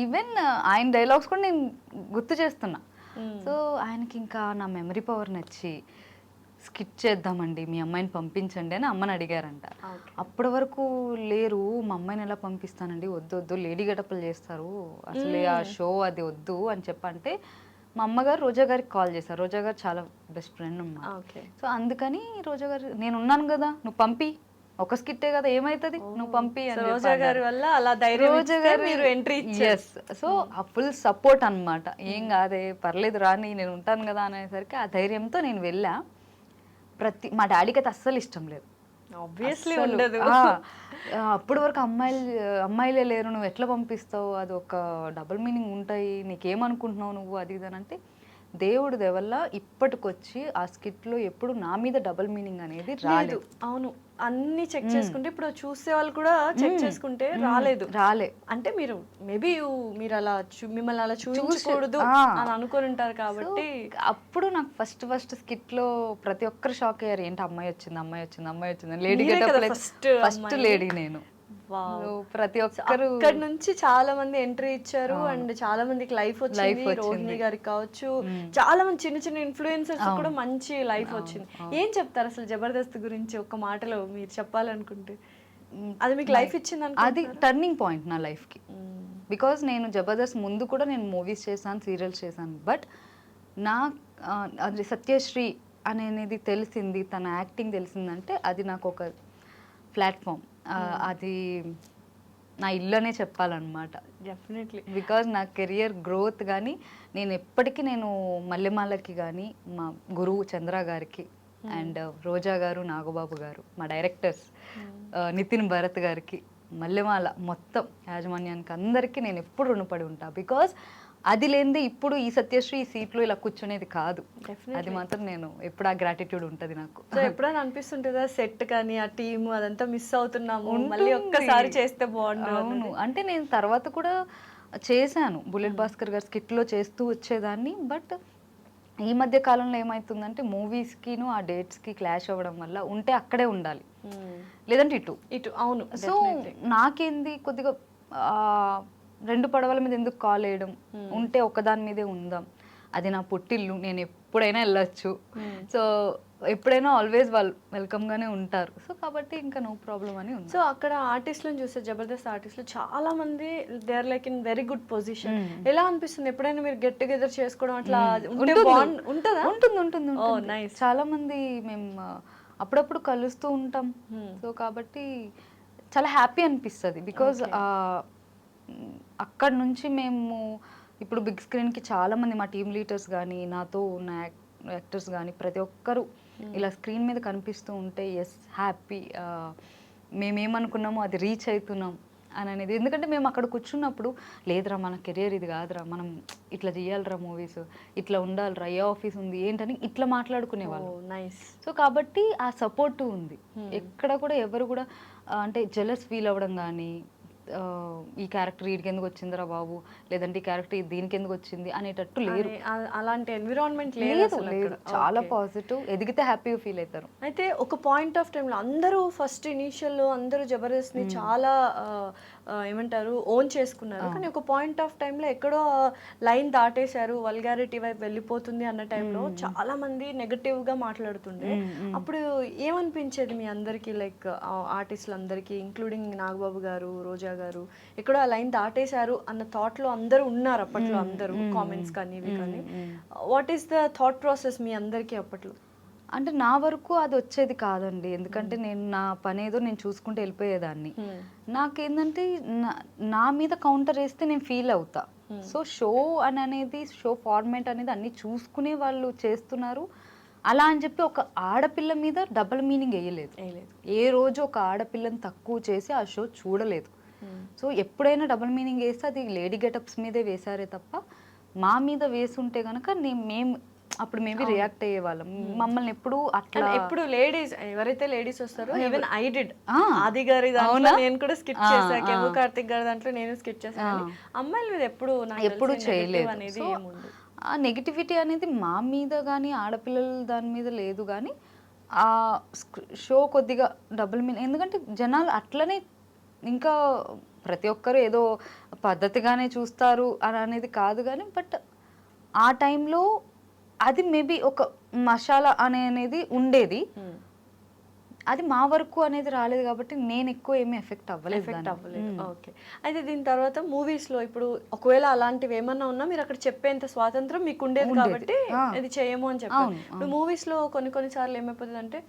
ఈవెన్ ఆయన డైలాగ్స్ కూడా నేను గుర్తు చేస్తున్నా. సో ఆయనకి ఇంకా నా మెమరీ పవర్ నచ్చి స్కిట్ చేద్దామండి, మీ అమ్మాయిని పంపించండి అని అమ్మని అడిగారంట. అప్పటి వరకు లేరు, మా అమ్మాయిని ఎలా పంపిస్తానండి, వద్దు లేడీ గెటప్లు చేస్తారు, అసలు ఆ షో అది వద్దు అని చెప్పంటే మా అమ్మగారు రోజా గారికి కాల్ చేశారు. రోజా గారు చాలా బెస్ట్ ఫ్రెండ్ అన్నమాట. సో అందుకని రోజా గారు, నేను ఉన్నాను కదా, నువ్వు పంపి, ఒక స్కిట్టే కదా ఏమైతుంది, నువ్వు పంపి అని. రోజా గారి వల్ల అలా ధైర్యం, రోజా గారు మీరు ఎంట్రీ ఇచ్చారు. సో ఆ ఫుల్ సపోర్ట్ అన్నమాట. ఏం కాదే పర్లేదు రాని, నేను ఉంటాను కదా అనేసరికి ఆ ధైర్యంతో నేను వెళ్ళా. మా డాడీకి అయితే అస్సలు ఇష్టం లేదు, ఆబ్వియస్లీ ఉండదు. అప్పటి వరకు అమ్మాయిలే లేరు, నువ్వు ఎట్లా పంపిస్తావు, అది ఒక డబుల్ మీనింగ్ ఉంటాయి, నీకేమనుకుంటున్నావు నువ్వు, అది ఇది అని అంటే, దేవుడి దేవల్ల ఇప్పటికొచ్చి ఆ స్కిట్లో ఎప్పుడు నా మీద డబుల్ మీనింగ్ అనేది రాలేదు. అవును, అన్ని చెక్ చేసుకుంటే ఇప్పుడు చూసే వాళ్ళు కూడా చెక్ చేసుకుంటే రాలే. అంటే మీరు మేబీ మీరు అలా మిమ్మల్ని అలా చూపించకూడదు అని అనుకొని ఉంటారు కాబట్టి. అప్పుడు నాకు ఫస్ట్ స్కిట్ లో ప్రతి ఒక్కరు షాక్ అయ్యారు, ఏంటి అమ్మాయి వచ్చింది లేడీ గెటప్, ఫస్ట్ లేడీ నేను. ప్రతి ఒక్కరు అక్కడ నుంచి చాలా మంది ఎంట్రీ ఇచ్చారు అండ్ చాలా మందికి లైఫ్ వచ్చింది. రోహిణి గారికి కావచ్చు, చాలా మంది చిన్న ఇన్ఫ్లుయెన్సర్స్ కూడా మంచి లైఫ్ వచ్చింది. ఏం చెప్తారు అసలు జబర్దస్త్ గురించి ఒక మాటలో మీరు చెప్పాలనుకుంటే? అది మీకు లైఫ్ ఇచ్చింది? అది టర్నింగ్ పాయింట్ నా లైఫ్ కి. బికాజ్ నేను జబర్దస్త్ ముందు కూడా నేను మూవీస్ చేశాను, సీరియల్స్ చేశాను. బట్ నా సత్యశ్రీ అనేది తెలిసింది, తన యాక్టింగ్ తెలిసిందంటే అది నాకు ఒక ప్లాట్ఫామ్. అది నా ఇల్లు అనే చెప్పాలన్నమాట. డెఫినెట్లీ. బికాజ్ నా కెరియర్ గ్రోత్ కానీ నేను ఎప్పటికీ నేను మల్లెమాలకి కానీ మా గురువు చంద్ర గారికి అండ్ రోజా గారు, నాగబాబు గారు, మా డైరెక్టర్స్ నితిన్ భరత్ గారికి, మల్లెమాల మొత్తం యాజమాన్యానికి అందరికీ నేను ఎప్పుడు రుణపడి ఉంటా. బికాజ్ అది లేనిదే ఇప్పుడు ఈ సత్యశ్రీ ఈ సీట్లో ఇలా కూర్చునేది కాదు. అది మాత్రం నేను ఎప్పుడు ఆ గ్రాటిట్యూడ్ ఉంటుంది నాకు. సో ఎప్పుడైనా అనిపిస్తుంటుందా సెట్ కానీ ఆ టీమ్ అదంతా మిస్ అవుతున్నాము, మళ్ళీ ఒక్కసారి చేస్తే బాగుండు? అవును, అంటే నేను తర్వాత కూడా చేశాను, బుల్లెట్ భాస్కర్ గారి స్కిట్లో చేస్తూ వచ్చేదాన్ని. బట్ ఈ మధ్య కాలంలో ఏమవుతుందంటే మూవీస్కిను ఆ డేట్స్కి క్లాష్ అవ్వడం వల్ల ఉంటే అక్కడే ఉండాలి, లేదంటే ఇటు. అవును. సో నాకేంది కొద్దిగా రెండు పడవల మీద ఎందుకు కాల్ వేయడం, ఉంటే ఒకదాని మీదే ఉందాం. అది నా పుట్టిల్లు, నేను ఎప్పుడైనా వెళ్ళొచ్చు. సో ఎప్పుడైనా ఆల్వేస్ వాళ్ళు వెల్కమ్గానే ఉంటారు. సో కాబట్టి ఇంకా నో ప్రాబ్లం అని ఉంది. సో అక్కడ ఆర్టిస్టులను చూస్తే జబర్దస్త్ ఆర్టిస్టులు చాలా మంది they are like in very good position. ఎలా అనిపిస్తుంది ఎప్పుడైనా మీరు గెట్ టుగెదర్ చేసుకోవడం అట్లా ఉంటుందా? ఉంటుంది. నైస్. చాలా మంది మేము అప్పుడప్పుడు కలుస్తూ ఉంటాం. సో కాబట్టి చాలా హ్యాపీ అనిపిస్తుంది. బికాజ్ అక్కడ నుంచి మేము ఇప్పుడు బిగ్ స్క్రీన్కి చాలామంది మా టీమ్ లీడర్స్ కానీ నాతో ఉన్న యాక్టర్స్ కానీ ప్రతి ఒక్కరు ఇలా స్క్రీన్ మీద కనిపిస్తూ ఉంటే ఎస్ హ్యాపీ, మేమేమనుకున్నామో అది రీచ్ అవుతున్నాం అని అనేది. ఎందుకంటే మేము అక్కడ కూర్చున్నప్పుడు లేదురా మన కెరియర్ ఇది కాదురా, మనం ఇట్లా చేయాలిరా మూవీస్, ఇట్లా ఉండాలిరా, ఏ ఆఫీస్ ఉంది ఏంటని ఇట్లా మాట్లాడుకునేవాళ్ళు. నైస్. సో కాబట్టి ఆ సపోర్ట్ ఉంది. ఎక్కడ కూడా ఎవరు కూడా అంటే జెలస్ ఫీల్ అవ్వడం కానీ ఈ క్యారెక్టర్ వీడికి ఎందుకు వచ్చిందిరా బాబు, లేదంటే ఈ క్యారెక్టర్ దీనికి ఎందుకు వచ్చింది అనేటట్టు లేరు. అలాంటి ఎన్విరాన్మెంట్ లేదు. చాలా పాజిటివ్, ఎదిగితే హ్యాపీగా ఫీల్ అవుతారు. అయితే ఒక పాయింట్ ఆఫ్ టైంలో అందరూ ఫస్ట్ ఇనీషియల్లో అందరూ జబర్దస్త్ని చాలా ఏమంటారు ఓన్ చేసుకున్నారు. కానీ ఒక పాయింట్ ఆఫ్ టైంలో ఎక్కడో లైన్ దాటేశారు, వల్గారిటీ వైపు వెళ్ళిపోతుంది అన్న టైంలో చాలా మంది నెగటివ్గా మాట్లాడుతుండే. అప్పుడు ఏమనిపించేది మీ అందరికీ, లైక్ ఆర్టిస్టులు అందరికీ ఇంక్లూడింగ్ నాగబాబు గారు, రోజా గారు, ఎక్కడో ఆ లైన్ దాటేశారు అన్న థాట్లో అందరూ ఉన్నారు అప్పట్లో, అందరూ కామెంట్స్ కానీ ఇవి కానీ. What is the thought process మీ అందరికీ అప్పట్లో? అంటే నా వరకు అది వచ్చేది కాదండి. ఎందుకంటే నేను నా పని ఏదో నేను చూసుకుంటూ వెళ్ళిపోయేదాన్ని. నాకేంటంటే నా మీద కౌంటర్ వేస్తే నేను ఫీల్ అవుతా. సో షో అనేది షో ఫార్మేట్ అనేది అన్ని చూసుకునే వాళ్ళు చేస్తున్నారు. అలా అని చెప్పి ఒక ఆడపిల్ల మీద డబుల్ మీనింగ్ వేయలేదు. ఏ రోజు ఒక ఆడపిల్లని తక్కువ చేసి ఆ షో చూడలేదు. సో ఎప్పుడైనా డబుల్ మీనింగ్ వేస్తే అది లేడీ గెటప్స్ మీదే వేసారే తప్ప మా మీద వేసుంటే కనుక మేము అప్పుడు మేబీ రియాక్ట్ అయ్యే వాళ్ళం. మమ్మల్ని ఎప్పుడు అట్లా ఎప్పుడు లేడీస్ ఎవరైతే లేడీస్ వస్తారో, ఈవెన్ ఐ డిడ్ ఆది గారి దాంట్లో నేను కూడా స్కిట్ చేశాను, కేమో కార్తిక్ గారి దాంట్లో నేను స్కిట్ చేశాను. అమ్మాయిల మీద ఎప్పుడు చేయలేదు అనేది ఏముంది. ఆ నెగిటివిటీ అనేది మా మీద కానీ ఆడపిల్లల దాని మీద లేదు. కానీ ఆ షో కొద్దిగా డబుల్ మీనింగ్, ఎందుకంటే జనాలు అట్లనే ఇంకా ప్రతి ఒక్కరు ఏదో పద్ధతిగానే చూస్తారు అని అనేది కాదు. కానీ బట్ ఆ టైంలో అది మేబీ ఒక మసాలా అనేది ఉండేది. అది మా వరకు అనేది రాలేదు కాబట్టి నేను ఎక్కువ ఏమీ ఎఫెక్ట్ అవ్వలేదు. ఓకే. అయితే దీని తర్వాత మూవీస్లో ఇప్పుడు ఒకవేళ అలాంటివి ఏమన్నా ఉన్నా మీరు అక్కడ చెప్పేంత స్వాతంత్రం మీకు ఉండేది కాబట్టి ఇది చేయము అని చెప్పారు. ఇప్పుడు మూవీస్లో కొన్నిసార్లు ఏమైపోతుంది అంటే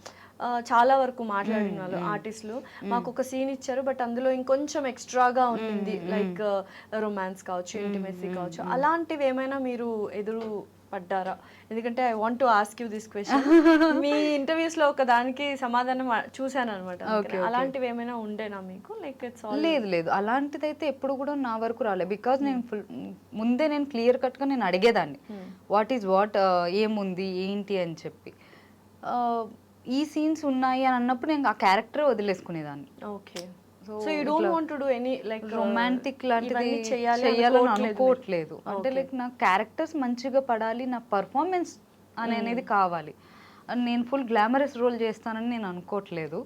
చాలా వరకు మాట్లాడిన వాళ్ళు ఆర్టిస్టులు మాకు ఒక సీన్ ఇచ్చారు బట్ అందులో ఇంకొంచెం ఎక్స్ట్రాగా ఉంటుంది, లైక్ రొమాన్స్ కావచ్చు, ఇంటిమెసీ కావచ్చు, అలాంటివి ఏమైనా మీరు ఎదురు పడ్డారా? ఎందుకంటే I want to ask you this question. Me interviews లో ఒక దానికి సమాధానం చూసాను అనమాట. అలాంటివి ఏమైనా ఉండేనా మీకు? లైక్ ఇట్స్ ఆల్ లేదు అలాంటిది అయితే ఎప్పుడు కూడా నా వరకు రాలేదు. బికాజ్ నేను ముందే నేను క్లియర్ కట్ గా నేను అడిగేదాన్ని వాట్ ఈజ్ వాట్, ఏముంది ఏంటి అని చెప్పి. ఈ సీన్స్ ఉన్నాయి అని అన్నప్పుడు నేను ఆ క్యారెక్టర్ వదిలేసుకునేదాన్ని. Okay. So you don't want to do any like romantic లాంటిది చేయాలని అనుకోవట్లేదు. అంటే లైక్ నా క్యారెక్టర్స్ మంచిగా పడాలి, నా పర్ఫార్మెన్స్ అనేది కావాలి. నేను ఫుల్ గ్లామరస్ రోల్ చేస్తానని నేను అనుకోవట్లేదు.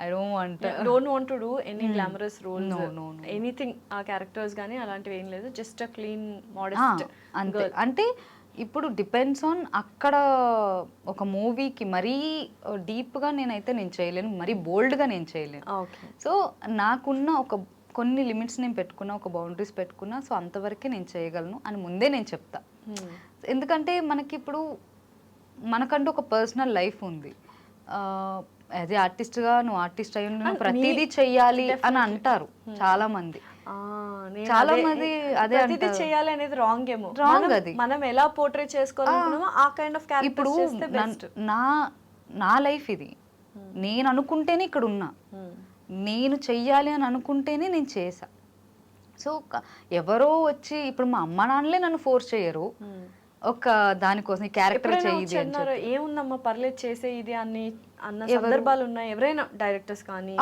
I don't want to do any glamorous role, anything. ఆ క్యారెక్టర్స్ కానీ అలాంటివి ఏం లేదు, జస్ట్ అ క్లీన్ మోడెస్ట్ అంతే. అంటే ఇప్పుడు డిపెండ్స్ ఆన్ అక్కడ ఒక మూవీకి మరీ డీప్గా నేను చేయలేను, మరీ బోల్డ్గా నేను చేయలేను. సో నాకున్న కొన్ని లిమిట్స్ నేను పెట్టుకున్నా, ఒక బౌండరీస్ పెట్టుకున్నా. సో అంతవరకే నేను చేయగలను అని ముందే నేను చెప్తా. ఎందుకంటే మనకి ఇప్పుడు మనకంటూ ఒక పర్సనల్ లైఫ్ ఉంది. యాజ్ ఏ ఆర్టిస్ట్గా నువ్వు ఆర్టిస్ట్ అయ్యి నువ్వు ప్రతిదీ చెయ్యాలి అని అంటారు చాలా మంది. చాలా మంది అదే ప్రతిదీ చేయాలి అనేది రాంగ్ ఏమో. రాంగ్ అది. మనం ఎలా పోర్ట్రే చేసుకోవాలనుకున్నామో ఆ కైండ్ ఆఫ్ ఇప్పుడు నా లైఫ్ ఇది, నేను అనుకుంటేనే ఇక్కడ ఉన్నా, నేను చెయ్యాలి అని అనుకుంటేనే నేను చేసా. సో ఎవరో వచ్చి ఇప్పుడు మా అమ్మ నాన్నలే నన్ను ఫోర్స్ చేయరు ఒక దానికోసం ఈ క్యారెక్టర్ చేయి ఏముందమ్మా పర్లేదు చేసే ఇది అన్న సందర్భాలు ఉన్నాయి. ఎవరైనా డైరెక్టర్స్ కానీ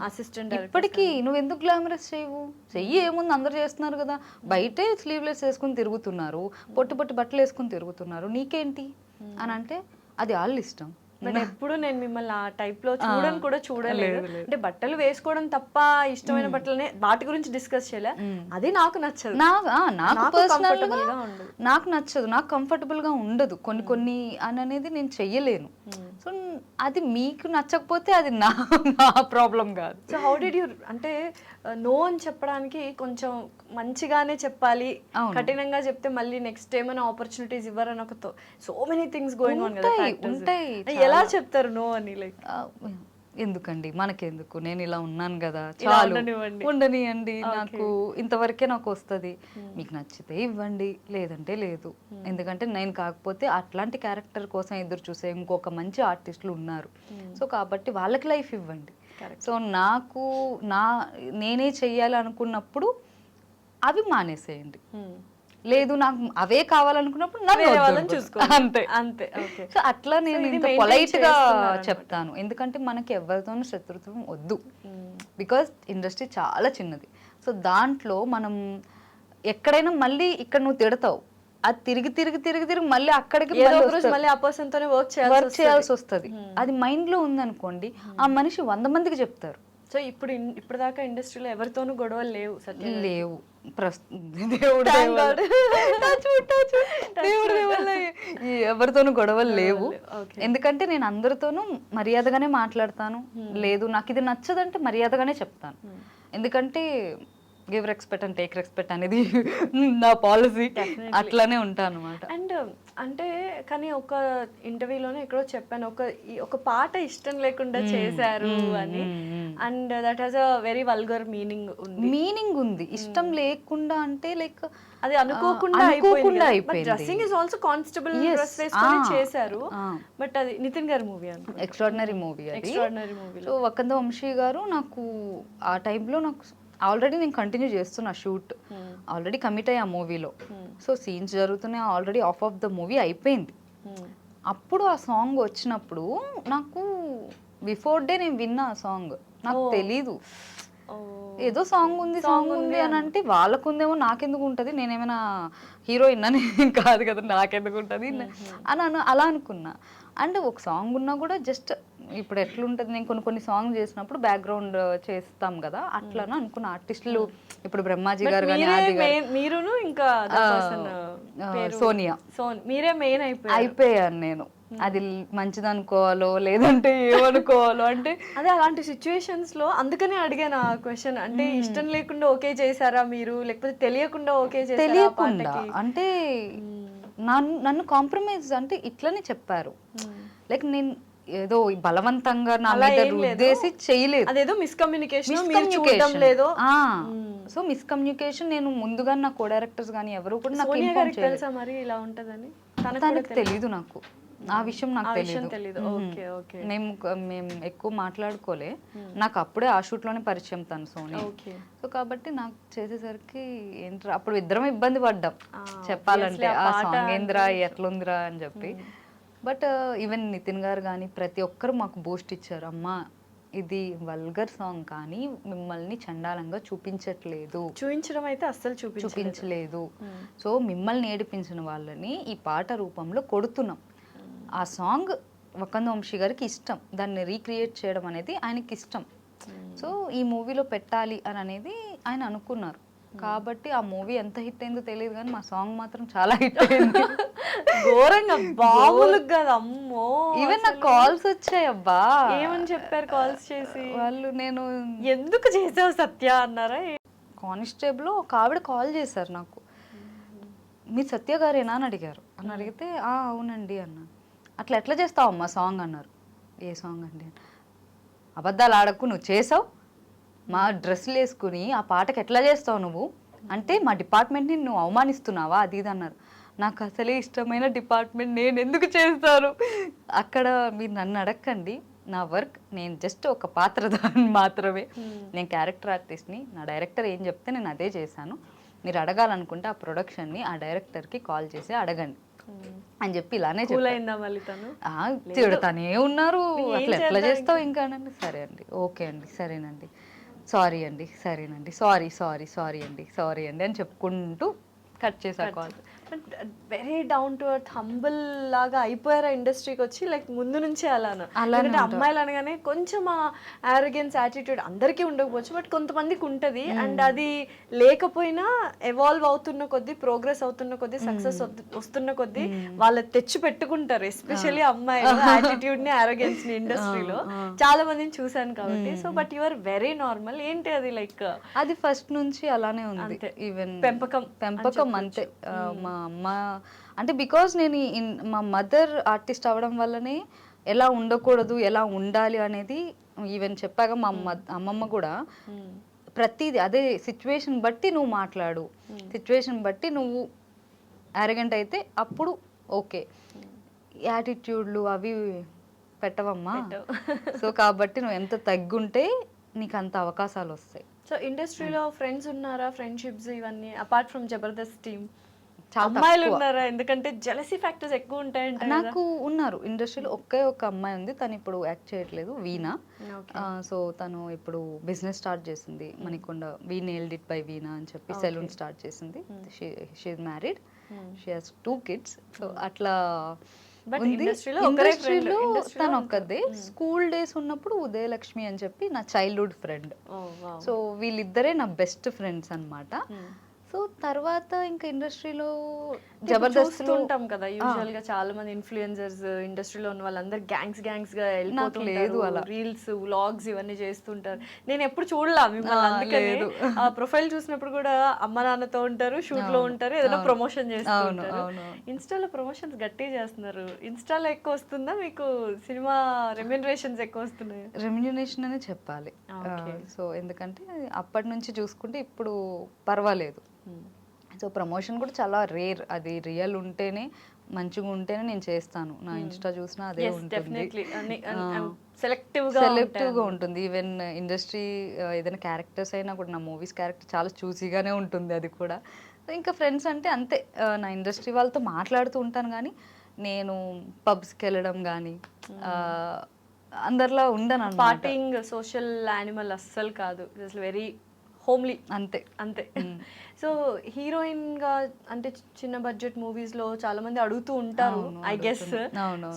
అసిస్టెంట్ ఇప్పటికీ నువ్వు ఎందుకు గ్లామరస్ చేయవు, చెయ్యి ఏముంది అందరు చేస్తున్నారు కదా, బయటే స్లీవ్లెస్ వేసుకుని తిరుగుతున్నారు, పొట్టి పొట్టి బట్టలు వేసుకుని తిరుగుతున్నారు, నీకేంటి అని అంటే అది వాళ్ళ ఇష్టం. బట్ ఎప్పుడు నేను మిమ్మల్ని ఆ టైప్ లో చూడని కూడా చూడలేదు. అంటే బట్టలు వేసుకోవడం తప్ప ఇష్టమైన బట్టలనే వాటి గురించి డిస్కస్ చేయలే. అది నాకు నచ్చదు. నాకు పర్సనల్ గా నాకు నచ్చదు, నాకు కంఫర్టబుల్ గా ఉండదు కొన్ని అనేది నేను చెయ్యలేను. సో అది మీకు నచ్చకపోతే అది నా ప్రాబ్లం కాదు. సో హౌ డిడ్ యూ అంటే నో అని చెప్పడానికి కొంచెం మంచిగానే చెప్పాలి, కఠినంగా చెప్తే మళ్ళీ నెక్స్ట్ ఏమైనా ఆపర్చునిటీస్ ఇవ్వరని ఒక so many things going on కదా. ఉంటాయి. ఎలా చెప్తారు నో అని? లైక్ ఎందుకండి మనకెందుకు, నేను ఇలా ఉన్నాను కదా, చాలు ఉండనియండి, నాకు ఇంతవరకే నాకు వస్తుంది, మీకు నచ్చితే ఇవ్వండి లేదంటే లేదు. ఎందుకంటే నేను కాకపోతే అట్లాంటి క్యారెక్టర్ కోసం ఎదురు చూసే ఇంకొక మంచి ఆర్టిస్టులు ఉన్నారు. సో కాబట్టి వాళ్ళకి లైఫ్ ఇవ్వండి. సో నాకు నేనే చెయ్యాలి అనుకున్నప్పుడు అవి మానేసేయండి. లేదు నాకు అవే కావాలనుకున్నప్పుడు అంతే అంతే. సో అట్లా నేను ఇంత పొలైట్ గా చెప్తాను, ఎందుకంటే మనకి ఎవరితోనూ శత్రుత్వం వద్దు. బికాజ్ ఇండస్ట్రీ చాలా చిన్నది. సో దాంట్లో మనం ఎక్కడైనా మళ్ళీ ఇక్కడ నువ్వు తిడతావు, అది తిరిగి తిరిగి తిరిగి తిరిగి మళ్ళీ అక్కడికి మళ్ళీ ఆ పర్సన్ తోనే వర్క్ చేయాల్సి వస్తుంది. అది మైండ్ లో ఉందనుకోండి, ఆ మనిషి 100 మందికి చెప్తారు. సో ఇప్పుడు దాకా ఇండస్ట్రీలో ఎవరితోనూ గొడవలు లేవు? లేవు. ఎవరితోనూ గొడవలు లేవు. ఎందుకంటే నేను అందరితోనూ మర్యాదగానే మాట్లాడతాను. లేదు నాకు ఇది నచ్చదంటే మర్యాదగానే చెప్తాను. ఎందుకంటే give respect and take respect అనేది నా పాలసీ. అట్లానే ఉంటాను అనమాట. అండ్ అంటే కానీ ఒక ఇంటర్వ్యూలోనే ఎక్కడో చెప్పాను, ఒక పాట ఇష్టం లేకుండా చేశారు అని. And that has a very vulgar meaning ఉంది. ఇష్టం లేకుండా అంటే లైక్ అది అనుకోకుండా అయిపోయింది. Dressing is also constable dress వేసుకొని చేశారు. బట్ అది నితిన్ గారి మూవీ అనుకో, ఎక్స్ట్రాడినరీ మూవీ. సో వకంద వంశీ గారు నాకు ఆ టైంలో నాకు ఆల్రెడీ నేను కంటిన్యూ చేస్తున్నా షూట్, ఆల్రెడీ కమిట్ అయ్యా మూవీలో. సో సీన్స్ జరుగుతున్నాయి, ఆల్రెడీ ఆఫ్ ద మూవీ అయిపోయింది. అప్పుడు ఆ సాంగ్ వచ్చినప్పుడు నాకు బిఫోర్ డే నేను విన్నా ఆ సాంగ్, నాకు తెలీదు. ఏదో సాంగ్ ఉంది అని అంటే వాళ్ళకుందేమో నాకెందుకు ఉంటుంది, నేనేమైనా హీరోయిన్ అని కాదు కదా, నాకెందుకు ఉంటుంది అని అలా అనుకున్నా. అండ్ ఒక సాంగ్ ఉన్నా కూడా జస్ట్ ఇప్పుడు ఎట్లుంటుంది, నేను కొన్ని సాంగ్ చేసినప్పుడు బ్యాక్గ్రౌండ్ చేస్తాం కదా, అట్లానే అనుకున్న ఆర్టిస్టులు ఇప్పుడు బ్రహ్మాజీ గారు కానీ మీరును ఇంకా సోనియా మీరే మెయిన్ అయిపోయాను నేను. అది మంచిది అనుకోవాలో లేదంటే ఏమనుకోవాలో అంటే అదే అలాంటి సిచ్యువేషన్స్ లో అందుకనే అడిగాను ఆ క్వశ్చన్. అంటే ఇష్టం లేకుండా ఓకే చేశారా మీరు, లేకపోతే తెలియకుండా ఓకే చేశారా? తెలియకుండా అంటే నన్ను కాంప్రమైజ్ అంటే ఇట్లనే చెప్పారు. లైక్ నేను ఏదో బలవంతంగా నా మీద రుద్దేసి చేయలేదు, అదేదో మిస్కమ్యూనికేషన్ లేదు. సో మిస్కమ్యూనికేషన్ నేను ముందుగా నా కో డైరెక్టర్స్ కానీ ఎవరు కూడా నాకు ఇన్ఫార్మ్ చేయలేదు. మరి ఇలా ఉంటదని తనకి తెలీదు, నాకు ఆ విషయం నాకు తెలియదు. మేము ఎక్కువ మాట్లాడుకోలే, నాకు అప్పుడే ఆ షూట్ లోనే పరిచయం తను సోనియా. సో కాబట్టి నాకు చేసేసరికి ఏంట్రా అప్పుడు ఇద్దరం ఇబ్బంది పడ్డాం చెప్పాలంటే, ఆ సాంగ్ ఏంద్రా ఎట్లుందిరా అని చెప్పి. బట్ ఈవెన్ నితిన్ గారు కానీ ప్రతి ఒక్కరు మాకు బూస్ట్ ఇచ్చారు. అమ్మా ఇది వల్గర్ సాంగ్ కానీ మిమ్మల్ని చండాలంగా చూపించడం అయితే అస్సలు చూపించలేదు. సో మిమ్మల్ని ఏడిపించిన వాళ్ళని ఈ పాట రూపంలో కొడుతున్నాం. ఆ సాంగ్ వకంద వంశీ గారికి ఇష్టం, దాన్ని రీక్రియేట్ చేయడం అనేది ఆయనకి ఇష్టం. సో ఈ మూవీలో పెట్టాలి అని అనేది ఆయన అనుకున్నారు. కాబట్టి ఆ మూవీ ఎంత హిట్ అయిందో తెలియదు కానీ మా సాంగ్ మాత్రం చాలా హిట్ అయింది. ఘోరంగా బాబులు కదా అమ్మో. ఈవెన్ నాకు కాల్స్ వచ్చాయి. అబ్బా ఏమని చెప్పారు కాల్స్ చేసి వాళ్ళు? నేను ఎందుకు చేసావు సత్య అన్నారా? కానిస్టేబుల్ ఒక ఆవిడ కాల్ చేశారు నాకు, మీ సత్య గారేనా అని అడిగారు. అని అడిగితే అవునండి అన్నా. అట్లా ఎట్లా చేస్తావు అమ్మా సాంగ్ అన్నారు. ఏ సాంగ్ అండి? అబద్ధాలు ఆడకు, నువ్వు చేసావు, మా డ్రెస్సులు వేసుకుని ఆ పాటకు ఎట్లా చేస్తావు నువ్వు, అంటే మా డిపార్ట్మెంట్ని నువ్వు అవమానిస్తున్నావా, అది ఇది అన్నారు. నాకు అసలే ఇష్టమైన డిపార్ట్మెంట్, నేను ఎందుకు చేస్తాను అక్కడ? మీరు నన్ను అడగండి, నా వర్క్ నేను జస్ట్ ఒక పాత్రధారి మాత్రమే. నేను క్యారెక్టర్ ఆర్టిస్ట్ని, నా డైరెక్టర్ ఏం చెప్తే నేను అదే చేశాను. మీరు అడగాలనుకుంటే ఆ ప్రొడక్షన్ని ఆ డైరెక్టర్కి కాల్ చేసి అడగండి అని చెప్పి ఇలానే అయిందా మళ్ళీ తను? తిడతానే ఉన్నారు. అట్లా ఎట్లా చేస్తావు ఇంకా అనండి. సరే అండి, ఓకే అండి, సరేనండి, సారీ అండి, సరేనండి, సారీ సారీ సారీ అండి, సారీ అండి అని చెప్పుకుంటూ కట్ చేసా call. Very down to earth humble లాగా అయిపోయారా ఇండస్ట్రీకి వచ్చి, లైక్ ముందు నుంచే అలానా? ఎందుకంటే అమ్మాయిలు అనగానే కొంచెం ఆ ఆరోగెన్స్ యాటిట్యూడ్ అందరికీ ఉండకపోవచ్చు, బట్ కొంతమందికి ఉంటుంది. అండ్ అది లేకపోయినా ఎవాల్వ్ అవుతున్న కొద్దీ, ప్రోగ్రెస్ అవుతున్న కొద్దీ, సక్సెస్ వస్తున్న కొద్దీ వాళ్ళు తెచ్చి పెట్టుకుంటారు. ఎస్పెషల్లీ అమ్మాయిలు యాటిట్యూడ్ ని, ఆరోగెన్స్ ని ఇండస్ట్రీలో చాలా మందిని చూసాను కాబట్టి. So but you are very normal. ఏంటి అది లైక్? అది ఫస్ట్ నుంచి అలానే ఉంది. ఈవెన్ పెంపకం అంతే. మా అమ్మ అంటే బికాజ్ నేను మా మదర్ ఆర్టిస్ట్ అవ్వడం వల్లనే ఎలా ఉండకూడదు, ఎలా ఉండాలి అనేది ఈవెన్ చెప్పాక మా అమ్మమ్మ కూడా ప్రతిదీ అదే సిచ్యువేషన్ బట్టి నువ్వు మాట్లాడు, సిచ్యువేషన్ బట్టి నువ్వు అరగెంట్ అయితే అప్పుడు ఓకే, యాటిట్యూడ్లు అవి పెట్టవమ్మా. సో కాబట్టి నువ్వు ఎంత తగ్గుంటే నీకు అంత అవకాశాలు వస్తాయి. సో ఇండస్ట్రీలో ఫ్రెండ్స్ ఉన్నారా, ఫ్రెండ్షిప్స్ ఇవన్నీ అపార్ట్ ఫ్రమ్ జబర్దస్త్ టీమ్? అమ్మాయిలు ఉన్నారా? ఎందుకంటే జెలసీ ఫ్యాక్టర్స్ ఎక్కువ ఉంటాయంట. నాకు ఉన్నారు ఇండస్ట్రీలో. ఒకే ఒక అమ్మాయి ఉంది, తను ఇప్పుడు యాక్ట్ చేయట్లేదు, వీణా. సో తను ఇప్పుడు బిజినెస్ స్టార్ట్ చేసింది Manikonda, we nailed it by Veena అని చెప్పి సెలూన్ స్టార్ట్ చేసింది. She is married, she has 2 kids. So అట్లా ఇండస్ట్రీలో తను ఒక్కదే. స్కూల్ డేస్ ఉన్నప్పుడు ఉదయలక్ష్మి అని చెప్పి నా చైల్డ్హుడ్ ఫ్రెండ్. సో వీళ్ళిద్దరే నా బెస్ట్ ఫ్రెండ్స్ అన్నమాట. సో తర్వాత ఇంకా ఇండస్ట్రీలో జబర్దస్త్ ఉంటాం కదా, యూజువల్ గా చాలా మంది ఇన్ఫ్లుయెన్సర్స్ ఇండస్ట్రీలో ఉన్న వాళ్ళందరూ గ్యాంగ్స్ గా వెళ్ళిపోతుంటారు, రీల్స్ వ్లాగ్స్ ఇవన్నీ చేస్తుంటారు. నేను ఎప్పుడు చూడలా మిమ్మల్ని, అందుకని ఆ ప్రొఫైల్ చూసినప్పుడు కూడా అమ్మ నాన్నతో ఉంటారు, షూట్ లో ఉంటారు, ఏదైనా ప్రమోషన్ చేస్తుంటారు. ఇన్స్టాలో ప్రమోషన్స్ గట్టిగా చేస్తున్నారు. ఇన్స్టాలో ఎక్కువ వస్తుందా మీకు? సినిమా రెమ్యూనరేషన్స్ ఎక్కువ వస్తున్నాయి? రెమ్యూనరేషన్ అనే చెప్పాలి. సో ఎందుకంటే అప్పటి నుంచి చూసుకుంటే ఇప్పుడు పర్వాలేదు. సో ప్రమోషన్ కూడా చాలా రేర్, అది రియల్ ఉంటేనే, మంచిగా ఉంటేనే నేను చేస్తాను. నా ఇన్స్టా చూసినా అదే ఉంటుంది, సెలెక్టివ్గా ఉంటుంది. ఈవెన్ ఇండస్ట్రీ ఏదైనా క్యారెక్టర్స్ అయినా కూడా, నా మూవీస్ క్యారెక్టర్ చాలా చూసీగానే ఉంటుంది అది కూడా. ఇంకా ఫ్రెండ్స్ అంటే అంతే, నా ఇండస్ట్రీ వాళ్ళతో మాట్లాడుతూ ఉంటాను, కానీ నేను పబ్స్కి వెళ్ళడం కానీ అందరిలా ఉండను. పార్టీయింగ్ సోషల్ యానిమల్ అస్సలు కాదు, అసలు వెరీ హోమ్లీ అంతే. సో హీరోయిన్ గా అంటే చిన్న బడ్జెట్ మూవీస్ లో చాలా మంది అడుగుతూ ఉంటారు, ఐ గెస్.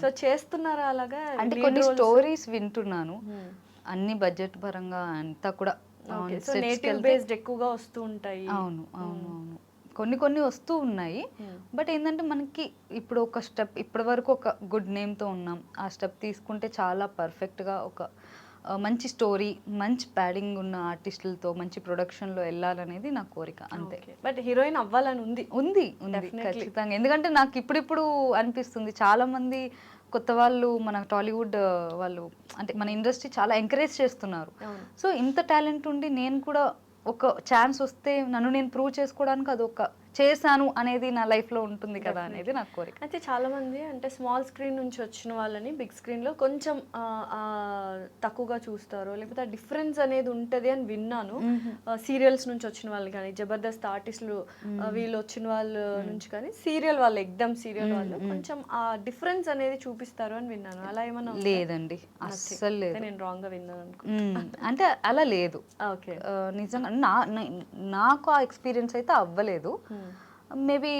సో చేస్తున్నారా అలాగా? అంటే కొన్ని స్టోరీస్ వింటున్నాను, అన్ని బడ్జెట్ పరంగా అంతా కూడా నేటివ్ బేస్డ్ ఎక్కువగా వస్తూ ఉంటాయి. అవును అవును అవును, కొన్ని వస్తూ ఉన్నాయి. బట్ ఏంటంటే మనకి ఇప్పుడు ఒక స్టెప్, ఇప్పటి వరకు ఒక గుడ్ నేమ్తో ఉన్నాం, ఆ స్టెప్ తీసుకుంటే చాలా పర్ఫెక్ట్గా ఒక మంచి స్టోరీ, మంచి ప్యాడింగ్ ఉన్న ఆర్టిస్టులతో మంచి ప్రొడక్షన్లో వెళ్ళాలనేది నా కోరిక అంతే. బట్ హీరోయిన్ అవ్వాలని ఉంది ఖచ్చితంగా. ఎందుకంటే నాకు ఇప్పుడిప్పుడు అనిపిస్తుంది, చాలా మంది కొత్త వాళ్ళు మన టాలీవుడ్ వాళ్ళు అంటే మన ఇండస్ట్రీ చాలా ఎంకరేజ్ చేస్తున్నారు. సో ఇంత టాలెంట్ ఉండి నేను కూడా ఒక ఛాన్స్ వస్తే నన్ను నేను ప్రూవ్ చేసుకోవడానికి అది ఒక చేశాను అనేది నా లైఫ్లో ఉంటుంది కదా అనేది నాకు కోరిక. అయితే చాలా మంది అంటే స్మాల్ స్క్రీన్ నుంచి వచ్చిన వాళ్ళని బిగ్ స్క్రీన్లో కొంచెం తక్కువగా చూస్తారు, లేకపోతే ఆ డిఫరెన్స్ అనేది ఉంటుంది అని విన్నాను. సీరియల్స్ నుంచి వచ్చిన వాళ్ళు కానీ, జబర్దస్త్ ఆర్టిస్టులు వీళ్ళు వచ్చిన వాళ్ళ నుంచి కానీ, సీరియల్ వాళ్ళు ఎగ్దమ్ సీరియల్ వాళ్ళు కొంచెం ఆ డిఫరెన్స్ అనేది చూపిస్తారు అని విన్నాను. అలా ఏమన్నా? లేదండి, అస్సలు లేదు. నేను రాంగ్ గా విన్నాను అనుకో. అంటే అలా లేదు. ఓకే, నిజంగా నాకు ఆ ఎక్స్పీరియన్స్ అయితే అవ్వలేదు. మేబీ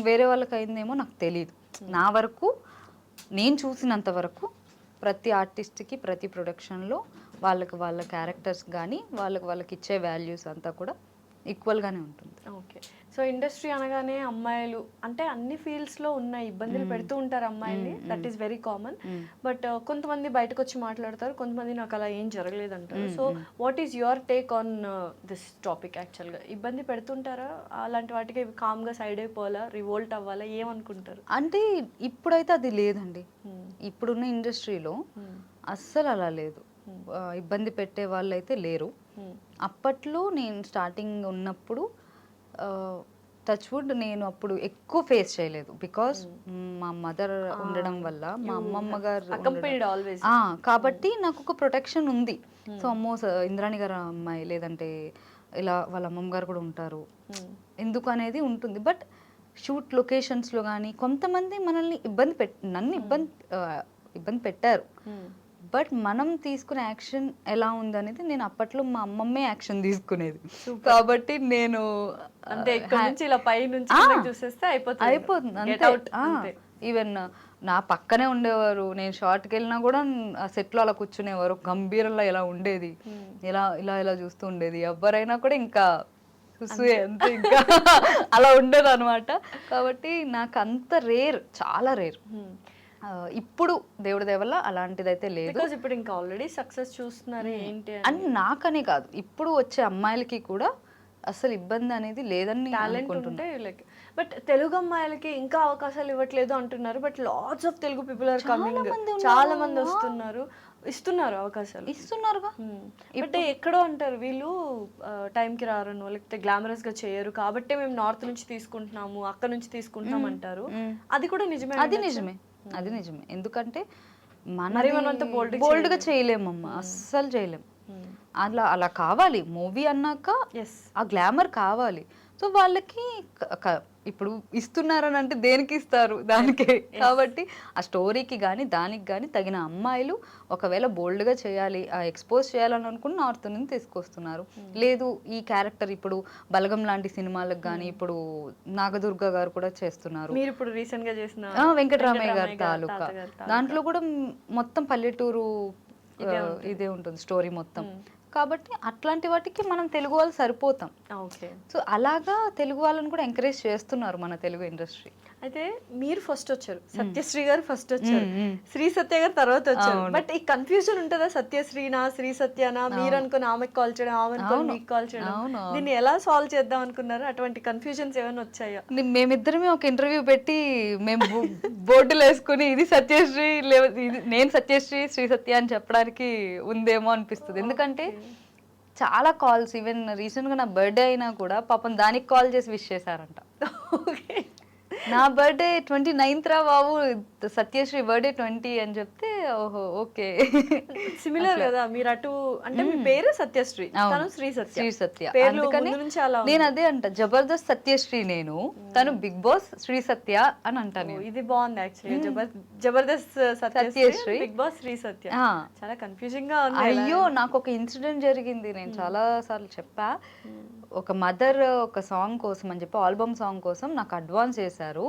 వేరే వాళ్ళకి అయిందేమో నాకు తెలియదు. నా వరకు నేను చూసినంత వరకు ప్రతి ఆర్టిస్ట్కి ప్రతి ప్రొడక్షన్లో వాళ్ళకి వాళ్ళ క్యారెక్టర్స్ కానీ వాళ్ళకి ఇచ్చే వాల్యూస్ అంతా కూడా ఈక్వల్గానే ఉంటుంది. ఓకే. సో ఇండస్ట్రీ అనగానే అమ్మాయిలు అంటే అన్ని ఫీల్డ్స్లో ఉన్న ఇబ్బందులు పెడుతూ ఉంటారు అమ్మాయిల్ని, that is very common. But కొంతమంది బయటకు వచ్చి మాట్లాడతారు, కొంతమంది నాకు అలా ఏం జరగలేదు అంటారు. So what is your take on this topic? యాక్చువల్గా ఇబ్బంది పెడుతుంటారా? అలాంటి వాటికి కామ్గా సైడ్ అయిపోవాలా, రివోల్ట్ అవ్వాలా, ఏమనుకుంటారు? అంటే ఇప్పుడైతే అది లేదండి. ఇప్పుడున్న ఇండస్ట్రీలో అస్సలు అలా లేదు. ఇబ్బంది పెట్టే వాళ్ళు అయితే లేరు. అప్పట్లో నేను స్టార్టింగ్ ఉన్నప్పుడు టచ్ వుడ్ నేను అప్పుడు ఎక్కువ ఫేస్ చేయలేదు. బికాస్ మా మదర్ ఉండడం వల్ల, మా అమ్మమ్మ గారు కాబట్టి నాకు ఒక ప్రొటెక్షన్ ఉంది. సో అమ్మో ఇంద్రాణి గారు అమ్మాయి, లేదంటే ఇలా వాళ్ళ అమ్మమ్మ గారు కూడా ఉంటారు ఎందుకు అనేది ఉంటుంది. బట్ షూట్ లొకేషన్స్లో కానీ కొంతమంది మనల్ని నన్ను ఇబ్బంది పెట్టారు. బట్ మనం తీసుకునే యాక్షన్ ఎలా ఉందనేది నేను అప్పట్లో మా అమ్మమ్మే యాక్షన్ తీసుకునేది. కాబట్టి నేను అంటే ఇక్కడ నుంచి ఇలా పై నుంచి చూసేస్తే అయిపోతుంది అంతే. ఈవెన్ నా పక్కనే ఉండేవారు, నేను షార్ట్కి వెళ్ళినా కూడా ఆ సెట్లో అలా కూర్చునేవారు, గంభీరంలో ఇలా ఉండేది, ఇలా ఇలా ఇలా చూస్తూ ఉండేది. ఎవరైనా కూడా ఇంకా అంతే ఇంకా అలా ఉండేది అనమాట. కాబట్టి నాకు అంత రేర్, చాలా రేర్. ఇప్పుడు దేవుడి దయ వల్ల అలాంటిదైతే లేదు. ఇప్పుడు ఇంకా ఆల్రెడీ సక్సెస్ చూస్తున్నారు ఏంటి అని నాకనే కాదు, ఇప్పుడు వచ్చే అమ్మాయిలకి కూడా అసలు ఇబ్బంది అనేది లేదని అనుకుంటుంటే. లైక్ బట్ తెలుగు అమ్మాయిలకి ఇంకా అవకాశాలు ఇవ్వట్లేదు అంటున్నారు. But lots of Telugu people are coming, చాలా మంది ఇస్తున్నారు అవకాశాలు, ఇస్తున్నారుగా. అంటే ఎక్కడో అంటారు వీళ్ళు టైంకి రారను, లేకపోతే గ్లామరస్ గా చేయరు కాబట్టి మేము నార్త్ నుంచి తీసుకుంటున్నాము, అక్కడ నుంచి తీసుకుంటున్నాం అంటారు. అది కూడా నిజమే. అది నిజమే. ఎందుకంటే మనం బోల్డ్గా చేయలేమమ్మా, అస్సలు చేయలేము. అలా కావాలి మూవీ అన్నాక, ఆ గ్లామర్ కావాలి. సో వాళ్ళకి ఇప్పుడు ఇస్తున్నారని అంటే దేనికి ఇస్తారు? దానికే. కాబట్టి ఆ స్టోరీకి కానీ దానికి కానీ తగిన అమ్మాయిలు ఒకవేళ బోల్డ్గా చేయాలి, ఎక్స్పోజ్ చేయాలని అనుకుని నార్త్ నుంచి తీసుకొస్తున్నారు. లేదు ఈ క్యారెక్టర్ ఇప్పుడు బలగం లాంటి సినిమాలకు కానీ ఇప్పుడు నాగదుర్గ గారు కూడా చేస్తున్నారు. మీరు ఇప్పుడు రీసెంట్ గా చేసిన వెంకటరామయ్య గారి తాలూకా, దాంట్లో కూడా మొత్తం పల్లెటూరు ఇదే ఉంటుంది స్టోరీ మొత్తం. కాబట్టి అట్లాంటి వాటికి మనం తెలుగు వాళ్ళు సరిపోతాం. సో అలాగా తెలుగు వాళ్ళని కూడా ఎంకరేజ్ చేస్తున్నారు మన తెలుగు ఇండస్ట్రీ. అయితే మీరు ఫస్ట్ వచ్చారు, సత్యశ్రీ గారు ఫస్ట్ వచ్చారు, శ్రీ సత్య గారు తర్వాత వచ్చారు. బట్ ఈ కన్ఫ్యూజన్ ఉంటుందా? సత్యశ్రీనా శ్రీ సత్యనా? మీరు అనుకుని ఆమెకు కాల్ చేయడం, ఆమె అనుకుని మీకు కాల్ చేయడం, దీన్ని ఎలా సాల్వ్ చేద్దాం అనుకున్నారు? అటువంటి కన్ఫ్యూజన్స్ ఏమైనా వచ్చాయా? మేమిద్దరమే ఒక ఇంటర్వ్యూ పెట్టి మేము బోర్డులు వేసుకుని ఇది సత్యశ్రీ, నేను సత్యశ్రీ శ్రీ సత్య అని చెప్పడానికి ఉందేమో అనిపిస్తుంది. ఎందుకంటే చాలా కాల్స్, ఈవెన్ రీసెంట్గా నా బర్త్డే అయినా కూడా పాపం దానికి కాల్ చేసి విష్ చేశారంట. నా బర్త్డే 29th రా బాబు, సత్యశ్రీ బర్త్డే 20 అని చెప్తే ఓహో ఓకే. సిమిలర్ కదా, మీరు అటు అంటే మీ పేరు సత్యశ్రీ, తను శ్రీ సత్య. అందుకని నేను అదే అంట, జబర్దస్త్ సత్యశ్రీ నేను, తను బిగ్ బాస్ శ్రీ సత్య అని అంటాను. ఇది బాగుంది actually, Jabardasth Satyasri, Bigg Boss Sri Satya. చాలా కన్ఫ్యూజింగ్ గా ఉంది. అయ్యో నాకు ఒక ఇన్సిడెంట్ జరిగింది, నేను చాలా సార్లు చెప్పా. ఒక మదర్ ఒక సాంగ్ కోసం అని చెప్పి, ఆల్బమ్ సాంగ్ కోసం నాకు అడ్వాన్స్ చేశారు.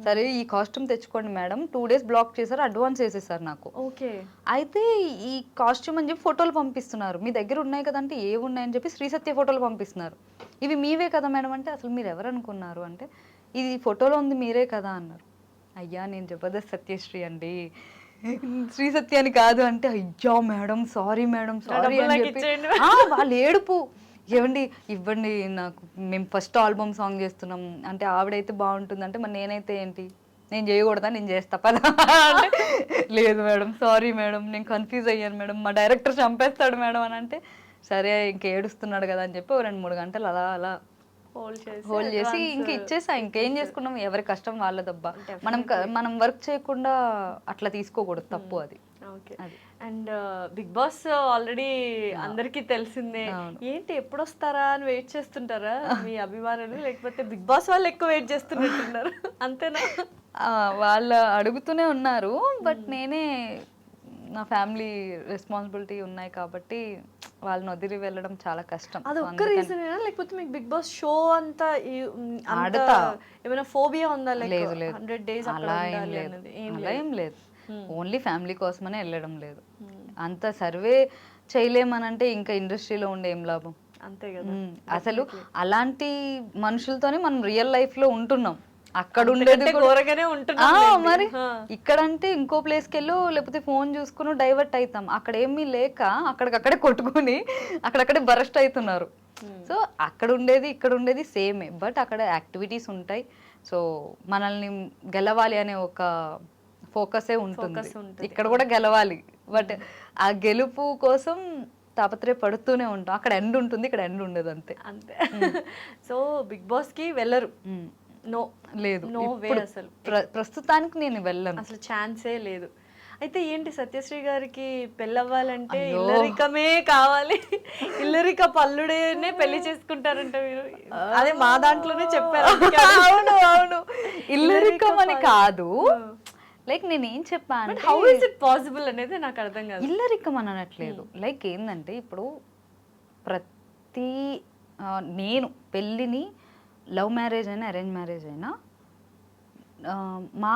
సరే ఈ కాస్ట్యూమ్ తెచ్చుకోండి మేడం, 2 days బ్లాక్ చేశారు, అడ్వాన్స్ చేసేసారు నాకు. ఓకే. అయితే ఈ కాస్ట్యూమ్ అని చెప్పి ఫోటోలు పంపిస్తున్నారు, మీ దగ్గర ఉన్నాయి కదంటే ఏవి ఉన్నాయని చెప్పి శ్రీ సత్య ఫోటోలు పంపిస్తున్నారు. ఇవి మీవే కదా మేడం అంటే, అసలు మీరు ఎవరు అనుకున్నారు అంటే, ఇది ఫోటోలో ఉంది మీరే కదా అన్నారు. అయ్యా నేను జబర్దస్త్ సత్యశ్రీ అండి, శ్రీ సత్య అని కాదు అంటే, అయ్యా మేడం సారీ మేడం సారీ అని చెప్పి వాళ్ళు ఏడుపు. ఏమండి ఇవ్వండి నాకు, మేము ఫస్ట్ ఆల్బమ్ సాంగ్ చేస్తున్నాం అంటే, ఆవిడైతే బాగుంటుంది అంటే మరి నేనైతే ఏంటి, నేను చేయకూడదా, నేను చేస్తా పదా అంటే, లేదు మేడం సారీ మేడం నేను కన్ఫ్యూజ్ అయ్యాను మేడం, మా డైరెక్టర్ చంపేస్తాడు మేడం అని అంటే, సరే ఇంక ఏడుస్తున్నాడు కదా అని చెప్పి 2-3 గంటలు అలా అలా హోల్డ్ చేసి ఇంక ఇచ్చేసా. ఇంకేం చేసుకున్నాం, ఎవరి కష్టం వాళ్ళదబ్బా. మనం వర్క్ చేయకుండా అట్లా తీసుకోకూడదు, తప్పు అది. అండ్ బిగ్ బాస్ ఆల్రెడీ అందరికి తెలిసిందే. ఏంటి ఎప్పుడు వస్తారా అని వెయిట్ చేస్తుంటారా మీ అభిమానులు, లేకపోతే బిగ్ బాస్ వాళ్ళు ఎక్కువ వెయిట్ చేస్తున్నట్టున్నారు అంతేనా? వాళ్ళు అడుగుతూనే ఉన్నారు, బట్ నేనే నా ఫ్యామిలీ రెస్పాన్సిబిలిటీ ఉన్నాయి కాబట్టి వాళ్ళని వదిలి వెళ్ళడం చాలా కష్టం. అది ఒక్క రీజనేనా, లేకపోతే మీకు బిగ్ బాస్ షో అంతా ఏమైనా ఫోబియా ఉందా? లేదు లేదు, 100 days అలా ఏం లేదు. ఓన్లీ ఫ్యామిలీ కోసమనే వెళ్ళడం లేదు. అంత సర్వే చేయలేమనంటే ఇంకా ఇండస్ట్రీలో ఉండే ఏం లాభం. అంతే కదా. అసలు అలాంటి మనుషులతోనే మనం రియల్ లైఫ్ లో ఉంటున్నాం. అక్కడ ఉండేది కూడా- ఘోరగానే ఉంటున్నాం మరి ఇక్కడంటే ఇంకో ప్లేస్కి వెళ్ళు, లేకపోతే ఫోన్ చూసుకుని డైవర్ట్ అవుతాం. అక్కడ ఏమీ లేక అక్కడికక్కడే కొట్టుకుని అక్కడక్కడే బరస్ట్ అవుతున్నారు. సో అక్కడ ఉండేది ఇక్కడ ఉండేది సేమే, బట్ అక్కడ యాక్టివిటీస్ ఉంటాయి. సో మనల్ని గెలవాలి అనే ఒక ఫోకసే ఉంటుంది. ఇక్కడ కూడా గెలవాలి, బట్ ఆ గెలుపు కోసం తాపత్రయపడుతూనే ఉంటాం. అక్కడ ఎండ్ ఉంటుంది, ఇక్కడ ఎండ్ ఉండదు, అంతే. అంతే. సో బిగ్ బాస్ కి వెళ్ళరు? నో, లేదు, నో వే. అసలు ప్రస్తుతానికి నేను వెళ్ళను, అసలు ఛాన్సే లేదు. అయితే ఏంటి సత్యశ్రీ గారికి పెళ్ళవ్వాలంటే ఇల్లరికమే కావాలి, ఇల్లరిక పల్లుడేనే పెళ్లి చేసుకుంటారంట మీరు. అదే మా దాంట్లోనే చెప్పారు. అవును అవును, ఇల్లరికం అని కాదు, లైక్ నేను ఏం చెప్పాను, హౌ ఇస్ ఇట్ పాసిబుల్ అనేది నాకు అర్థం కాదు. ఇల్లరికం అని అనట్లేదు. లైక్ ఏంటంటే ఇప్పుడు ప్రతి నేను పెళ్ళిని లవ్ మ్యారేజ్ అయినా అరేంజ్ మ్యారేజ్ అయినా మా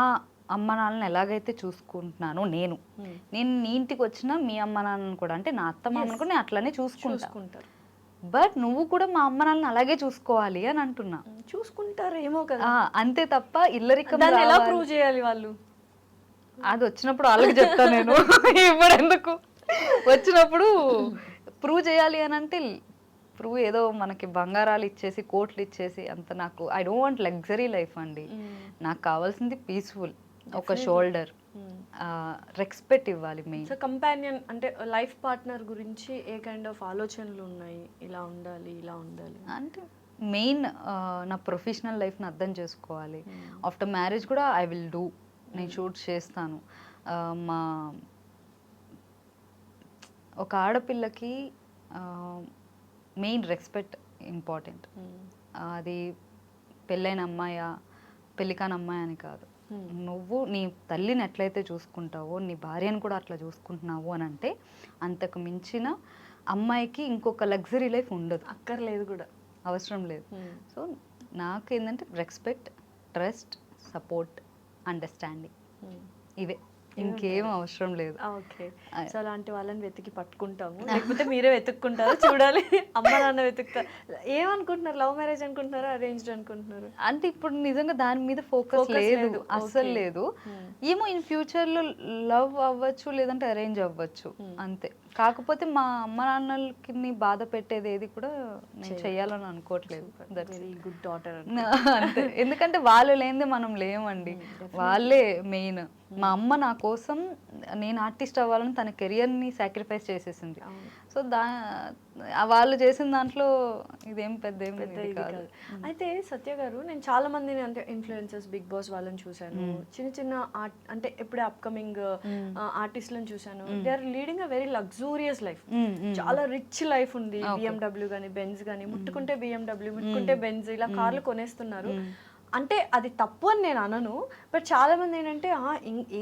అమ్మ నాన్నని ఎలాగైతే చూసుకుంటున్నానో నేను నీ ఇంటికి వచ్చినా మీ అమ్మ నాన్నని కూడా, అంటే నా అత్త మామని కూడా నేను అట్లానే చూసుకుంటారు. బట్ నువ్వు కూడా మా అమ్మ నాన్నని అలాగే చూసుకోవాలి అని అంటున్నా. చూసుకుంటారు ఏమో కదా, అంతే తప్ప ఇల్లరికం దాన్ని ఎలా ప్రూవ్ చేయాలి వాళ్ళు? అది వచ్చినప్పుడు వాళ్ళకి చెప్తా నేను. ఇప్పుడు ఎందుకు, వచ్చినప్పుడు ప్రూవ్ చేయాలి అని అంటే ప్రూవ్ ఏదో మనకి బంగారాలు ఇచ్చేసి కోట్లు ఇచ్చేసి అంత, నాకు I don't want luxury life అండి. నాకు కావాల్సింది పీస్ఫుల్, ఒక షోల్డర్, రెస్పెక్ట్ ఇవ్వాలి మెయిన్. సో కంపానియన్ అంటే లైఫ్ పార్ట్నర్ గురించి ఏ కైండ్ ఆఫ్ ఆలోచనలు ఉన్నాయి? ఇలా ఉండాలి, ఇలా ఉండాలి అంటే మెయిన్ నా ప్రొఫెషనల్ లైఫ్ని అర్థం చేసుకోవాలి. ఆఫ్టర్ మ్యారేజ్ కూడా ఐ విల్ డూ, నేను షూట్ చేస్తాను. మా ఒక ఆడపిల్లకి మెయిన్ రెస్పెక్ట్ ఇంపార్టెంట్. అది పెళ్ళైన అమ్మాయా పెళ్ళికాని అమ్మాయి అని కాదు. నువ్వు నీ తల్లిని ఎట్లయితే చూసుకుంటావో నీ భార్యను కూడా అట్లా చూసుకుంటున్నావు అని అంటే అంతకు మించిన అమ్మాయికి ఇంకొక లగ్జరీ లైఫ్ ఉండదు, అక్కర్లేదు కూడా, అవసరం లేదు. సో నాకు ఏంటంటే రెస్పెక్ట్, ట్రస్ట్, సపోర్ట్, అండర్స్టాండింగ్, ఇవే, ఇంకేం అవసరం లేదు. ఓకే. సో అలాంటి వాళ్ళని వెతికి పట్టుకుంటాము, లేకపోతే మీరే వెతుక్కుంటారు, చూడాలి. అమ్మ నాన్న వెతుకుతారు. ఏమనుకుంటున్నారు, లవ్ మ్యారేజ్ అనుకుంటున్నారా, అరేంజ్డ్ అనుకుంటున్నారు? అంటే ఇప్పుడు నిజంగా దాని మీద ఫోకస్ లేదు, అస్సలు లేదు. ఏమో ఇన్ ఫ్యూచర్ లో లవ్ అవ్వచ్చు, లేదంటే అరేంజ్ అవ్వచ్చు, అంతే. కాకపోతే మా అమ్మ నాన్నలకి బాధ పెట్టేది ఏది కూడా నేను చెయ్యాలని అనుకోవట్లేదు. Very good daughter. అంతే, ఎందుకంటే వాళ్ళు లేనిదే మనం లేమండి, వాళ్ళే మెయిన్. మా అమ్మ నా కోసం, నేను ఆర్టిస్ట్ అవ్వాలని తన కెరియర్ని సాక్రిఫైస్ చేసేసింది. సో వాళ్ళు చేసిన దాంట్లో ఇదేం పెద్ద ఇది కాదు. అయితే సత్య గారు, నేను చాలా మందిని అంటే ఇన్ఫ్లుయెన్సర్స్, బిగ్ బాస్ వాళ్ళని చూశాను, చిన్న చిన్న ఆర్ట్ అంటే ఎప్పుడే అప్కమింగ్ ఆర్టిస్ట్లను చూశాను. They are leading a very luxurious life, చాలా రిచ్ లైఫ్ ఉంది. BMW కానీ బెంజ్ కానీ, ముట్టుకుంటే BMW, ముట్టుకుంటే బెంజ్, ఇలా కార్లు కొనేస్తున్నారు. అంటే అది తప్పు అని నేను అనను, బట్ చాలా మంది ఏంటంటే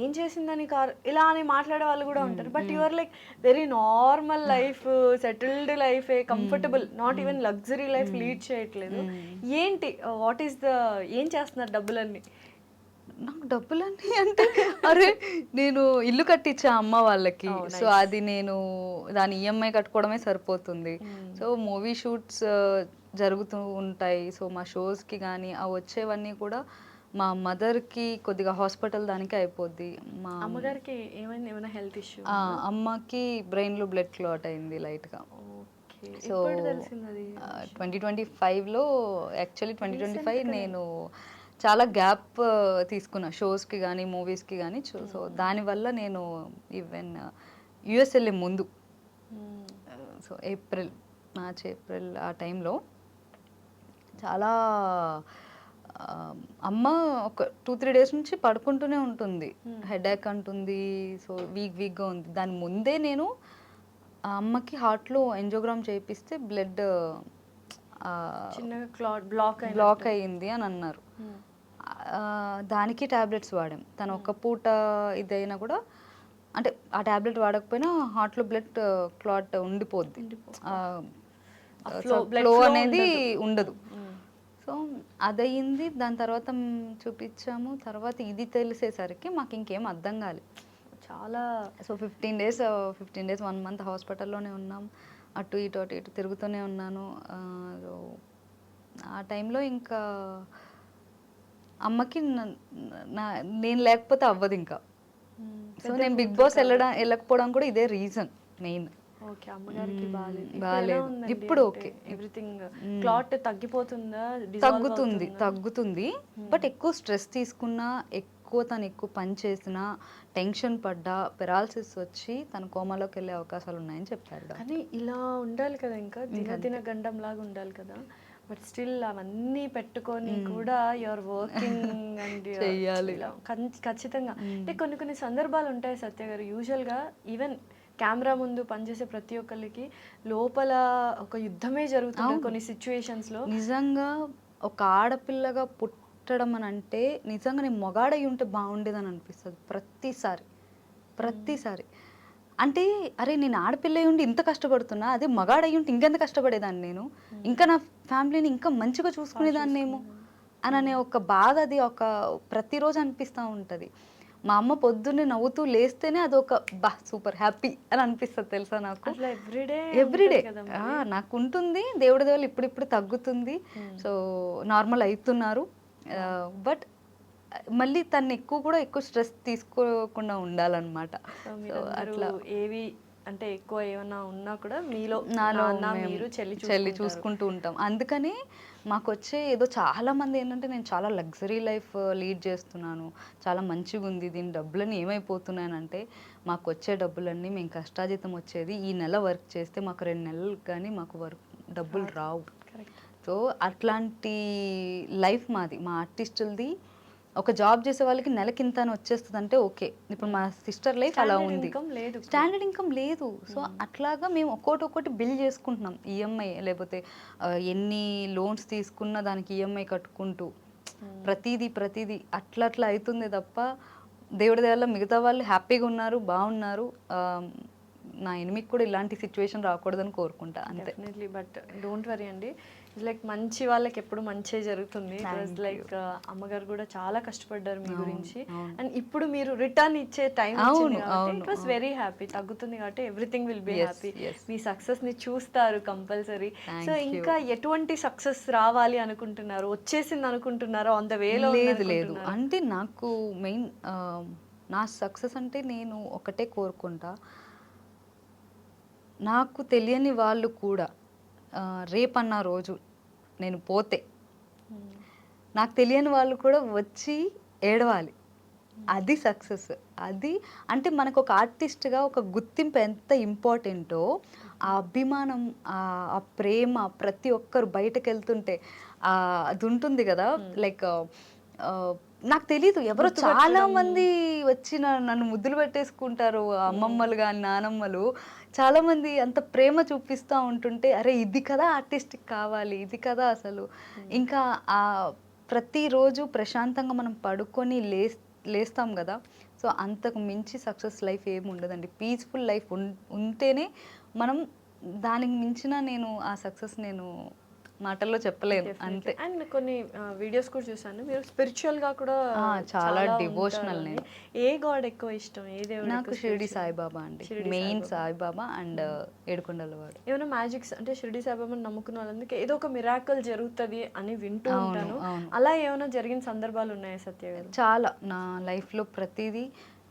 ఏం చేసిందని కార్ ఇలా అని మాట్లాడే వాళ్ళు కూడా ఉంటారు. But your like very normal life, settled life, comfortable, not even luxury life lead చేయట్లేదు. ఏంటి, వాట్ ఈస్ ద, ఏం చేస్తున్నారు డబ్బులన్నీ? నాకు డబ్బులన్నీ అంటే, అరే నేను ఇల్లు కట్టించా అమ్మ వాళ్ళకి, సో అది నేను దాని EMI కట్టుకోవడమే సరిపోతుంది. సో మూవీ షూట్స్ జరుగుతూ ఉంటాయి. సో మా షోస్కి కానీ అవి వచ్చేవన్నీ కూడా మా మదర్కి కొద్దిగా హాస్పిటల్ దానికి అయిపోద్ది. మా అమ్మగారికి ఏమైంది, ఏమైనా హెల్త్ ఇష్యూ? అమ్మకి బ్రెయిన్లో బ్లడ్ క్లాట్ అయింది లైట్గా. సో 2025లో, యాక్చువల్లీ 2025 నేను చాలా గ్యాప్ తీసుకున్నా షోస్కి కానీ మూవీస్కి కానీ. సో దానివల్ల నేను ఈవెన్ US వెళ్ళే ముందు, సో మార్చ్ ఏప్రిల్ ఆ టైంలో చాలా అమ్మ ఒక 2-3 డేస్ నుంచి పడుకుంటూనే ఉంటుంది, హెడేక్ అంటుంది, సో వీక్గా ఉంది. దాని ముందే నేను ఆ అమ్మకి హార్ట్లో ఎంజోగ్రామ్ చేయిస్తే బ్లడ్ బ్లాక్ అయ్యింది అని అన్నారు. దానికి టాబ్లెట్స్ వాడాం. తను ఒక పూట ఇదైనా కూడా, అంటే ఆ టాబ్లెట్ వాడకపోయినా హార్ట్లో బ్లడ్ క్లాట్ ఉండిపోద్ది, ఫ్లో అనేది ఉండదు. సో అదయింది. దాని తర్వాత చూపించాము. తర్వాత ఇది తెలిసేసరికి మాకు ఇంకేం అర్థం కాలేదు చాలా. సో 15 డేస్ 1 మంత్ హాస్పిటల్లోనే ఉన్నాం. అటు ఇటు తిరుగుతూనే ఉన్నాను. సో ఆ టైంలో ఇంకా అమ్మకి నేను లేకపోతే అవ్వదు ఇంకా. సో నేను బిగ్ బాస్ వెళ్ళకపోవడం కూడా ఇదే రీజన్ మెయిన్. ఓకే, అమ్మగారికి బాలేదు. ఇప్పుడు ఓకే, ఎవ్రీథింగ్ క్లాట్ తగ్గిపోతుందా? తగ్గుతుంది. బట్ ఎక్కువ స్ట్రెస్ తీసుకున్నా, తను ఎక్కువ పని చేసినా, టెన్షన్ పడ్డా, పెరాలసిస్ వచ్చి తన కోమాలోకి వెళ్ళే అవకాశాలు ఉన్నాయని చెప్పారు. కానీ ఇలా ఉండాలి కదా, ఇంకా దిన గండం లాగా ఉండాలి కదా. బట్ స్టిల్ అవన్నీ పెట్టుకొని కూడా యువర్ వర్కింగ్ అండ్ చెయ్యాలి ఖచ్చితంగా. అంటే కొన్ని సందర్భాలు ఉంటాయి సత్య గారు, యూజువల్గా ఈవెన్ కెమెరా ముందు పనిచేసే ప్రతి ఒక్కరికి లోపల ఒక యుద్ధమే జరుగుతుంది కొన్ని సిచ్యువేషన్స్లో. నిజంగా ఒక ఆడపిల్లగా పుట్టడం అని అంటే నిజంగా నేను మొగాడై ఉంటే బాగుండేదని అనిపిస్తుంది ప్రతిసారి. అంటే అరే నేను ఆడపిల్ల ఉండి ఇంత కష్టపడుతున్నా, అదే మగాడై ఉంటే ఇంకెంత కష్టపడేదాన్ని నేను, ఇంకా నా ఫ్యామిలీని ఇంకా మంచిగా చూసుకునేదాన్నేమో అనే ఒక బాధ అది ఒక ప్రతిరోజు అనిపిస్తూ ఉంటుంది. మా అమ్మ పొద్దున్నే నవ్వుతూ లేస్తేనే అది ఒక సూపర్ హ్యాపీ అని అనిపిస్తుంది తెలుసా నాకు. ఎవ్రీడే నాకు ఉంటుంది. దేవుడి దేవుళ్ళు ఇప్పుడిప్పుడు తగ్గుతుంది, సో నార్మల్ అవుతున్నారు. బట్ మళ్ళీ తను ఎక్కువ స్ట్రెస్ తీసుకోకుండా ఉండాలన్నమాట. అట్లా ఏవి అంటే ఎక్కువ ఏమన్నా ఉన్నా కూడా మీలో మీరు చెల్లి చూసుకుంటూ ఉంటాం. అందుకని మాకు వచ్చే ఏదో చాలా మంది ఏంటంటే నేను చాలా లగ్జరీ లైఫ్ లీడ్ చేస్తున్నాను, చాలా మంచిగా ఉంది, దీని డబ్బులన్నీ ఏమైపోతున్నాయనంటే మాకు వచ్చే డబ్బులన్నీ మేము కష్టాజీతం వచ్చేది. ఈ నెల వర్క్ చేస్తే మాకు 2 నెలలు కానీ మాకు డబ్బులు రావు. సో అట్లాంటి లైఫ్ మాది, మా ఆర్టిస్టులది. ఒక జాబ్ చేసే వాళ్ళకి నెలకింత అని వచ్చేస్తుంది అంటే ఓకే. ఇప్పుడు మా సిస్టర్ లైఫ్ అలా ఉంది, స్టాండర్డ్ ఇన్కమ్ లేదు. సో అట్లాగా మేము ఒక్కొక్కటి బిల్ చేసుకుంటున్నాం. ఈఎంఐ లేకపోతే ఎన్ని లోన్స్ తీసుకున్నా దానికి ఈఎంఐ కట్టుకుంటూ ప్రతిదీ అట్లా అవుతుంది తప్ప దేవుడి దయ వల్ల మిగతా వాళ్ళు హ్యాపీగా ఉన్నారు, బాగున్నారు. నా ఎనిమికి కూడా ఇలాంటి సిచ్యువేషన్ రాకూడదని కోరుకుంటా అంతే. బట్ డోంట్ వరీ అండి, లైక్ మంచి వాళ్ళకి ఎప్పుడు మంచి జరుగుతుంది. లైక్ అమ్మగారు కూడా చాలా కష్టపడ్డారు మీ గురించి, అండ్ ఇప్పుడు మీరు రిటర్న్ ఇచ్చే time it was very happy. తగ్గుతుంది కాబట్టి everything will be happy. Me success ని చూస్తారు కంపల్సరీ. సో ఇంకా ఎటువంటి సక్సెస్ రావాలి అనుకుంటున్నారు? వచ్చేసింది అనుకుంటున్నారో? ఆన్ ద వేలో? లేదు అంటే నాకు మెయిన్ నా సక్సెస్ అంటే నేను ఒకటే కోరుకుంటా, నాకు తెలియని వాళ్ళు కూడా రేపన్న రోజు నేను పోతే నాకు తెలియని వాళ్ళు కూడా వచ్చి ఏడవాలి. అది సక్సెస్. అది అంటే మనకు ఒక ఆర్టిస్ట్గా ఒక గుర్తింపు ఎంత ఇంపార్టెంటో, ఆ అభిమానం, ఆ ప్రేమ ప్రతి ఒక్కరు బయటకు వెళ్తుంటే అది ఉంటుంది కదా. లైక్ నాకు తెలీదు, ఎవరో చాలా మంది వచ్చి నన్ను ముద్దులు పెట్టేసుకుంటారు, అమ్మమ్మలు కానీ నానమ్మలు చాలా మంది అంత ప్రేమ చూపిస్తూ ఉంటుంటే అరే ఇది కదా ఆర్టిస్ట్కి కావాలి, ఇది కదా అసలు. ఇంకా ఆ ప్రతిరోజు ప్రశాంతంగా మనం పడుకొని లేస్తాం కదా. సో అంతకు మించి సక్సెస్ లైఫ్ ఏమి ఉండదండి. పీస్ఫుల్ లైఫ్ ఉంటేనే మనం దానికి మించిన నేను ఆ సక్సెస్ నేను మాటల్లో చెప్పలేను అంతే. అండ్ కొన్ని వీడియోస్ కూడా చూసాను, మీరు స్పిరిచువల్ గా కూడా చాలా డివోషనల్. నేను ఏ గాడ్ ఎక్కువ ఇష్టం? ఏ దేవుడు? నాకు షిరిడి సాయిబాబా అండి, మెయిన్ సాయిబాబా అండ్ ఏడుకొండల వాడు. ఏమైనా మ్యాజిక్స్ అంటే షిరిడి సాయిబాబాని నమ్ముకున్న వాళ్ళందుకే ఏదో ఒక మిరాకల్ జరుగుతుంది అని వింటూ ఉంటాను. అలా ఏమైనా జరిగిన సందర్భాలు ఉన్నాయా సత్య గారు? చాలా. నా లైఫ్లో ప్రతిదీ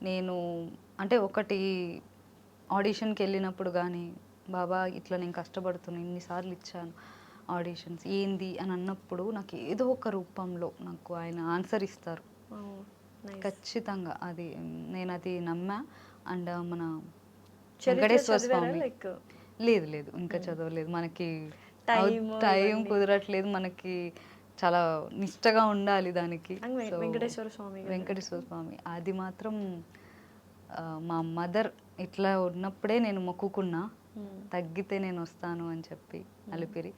నేను అంటే ఒకటి ఆడిషన్కి వెళ్ళినప్పుడు కానీ బాబా ఇట్లా నేను కష్టపడుతున్నాను, ఇన్నిసార్లు ఇచ్చాను ఆడిషన్స్, ఏంది అని అన్నప్పుడు నాకు ఏదో ఒక రూపంలో నాకు ఆయన ఆన్సర్ ఇస్తారు ఖచ్చితంగా. అది నేను అది నమ్మా. అండ్ మన వెంకటేశ్వర స్వామి లేదు ఇంకా చదవలేదు, మనకి టైం కుదరట్లేదు, మనకి చాలా నిష్టగా ఉండాలి దానికి. వెంకటేశ్వర స్వామి అది మాత్రం మా మదర్ ఇట్లా ఉన్నప్పుడే నేను మొక్కుకున్నా, తగ్గితే నేను వస్తాను అని చెప్పి. అలిపిరి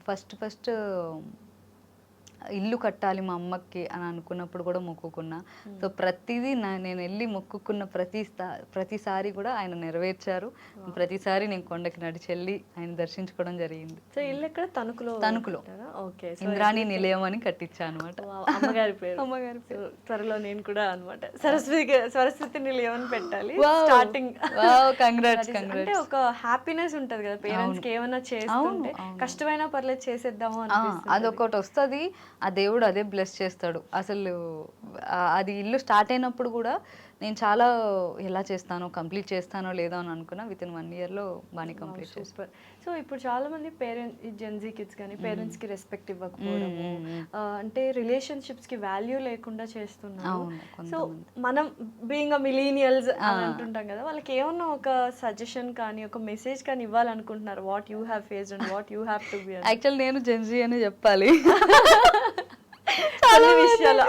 ఫస్ట్ ఇల్లు కట్టాలి మా అమ్మకి అని అనుకున్నప్పుడు కూడా మొక్కుకున్నా. సో ప్రతిదీ నేను వెళ్ళి మొక్కుకున్న ప్రతిసారి కూడా ఆయన నెరవేర్చారు. ప్రతిసారి నేను కొండకి నడిచి వెళ్ళి ఆయన దర్శించుకోవడం జరిగింది. సో ఇల్లు ఎక్కడ? తణుకులో. ఓకే. ఇంద్రాణి నిలయం అని కట్టించా అనమాట. అమ్మగారి పేరు. అమ్మగారి పేరు. త్వరలో నేను కూడా అనమాట సరస్వతి నిలయం అని పెట్టాలి. Starting congrats. అంటే ఒక హ్యాపీనెస్ ఉంటది కదా పేరెంట్స్ కి, ఏమైనా చేస్తుంటే కష్టమైనా పర్లేదు చేసేద్దాము అని. అదొకటి వస్తుంది, ఆ దేవుడు అదే బ్లెస్ చేస్తాడు. అసలు అది ఇల్లు స్టార్ట్ అయినప్పుడు కూడా నేను చాలా ఎలా చేస్తానో, కంప్లీట్ చేస్తానో లేదో అని అనుకున్నా. విత్ ఇన్ 1 year బాగానే కంప్లీట్ చేస్తాను. సో ఇప్పుడు చాలా మంది పేరెంట్స్, జెన్జీ కిడ్స్ కానీ పేరెంట్స్ కి రెస్పెక్ట్ ఇవ్వకపోవడము, అంటే రిలేషన్షిప్స్ కి వాల్యూ లేకుండా చేస్తున్నారు. సో మనం బీయింగ్ అ మిలీనియల్స్ అని అంటుంటాం కదా, వాళ్ళకి ఏమన్నా ఒక సజెషన్ కానీ ఒక మెసేజ్ కానీ ఇవ్వాలనుకుంటున్నారు? What you have faced and what you have to be. Actual నేను జెన్జీ అని చెప్పాలి. చాలా విషయాలు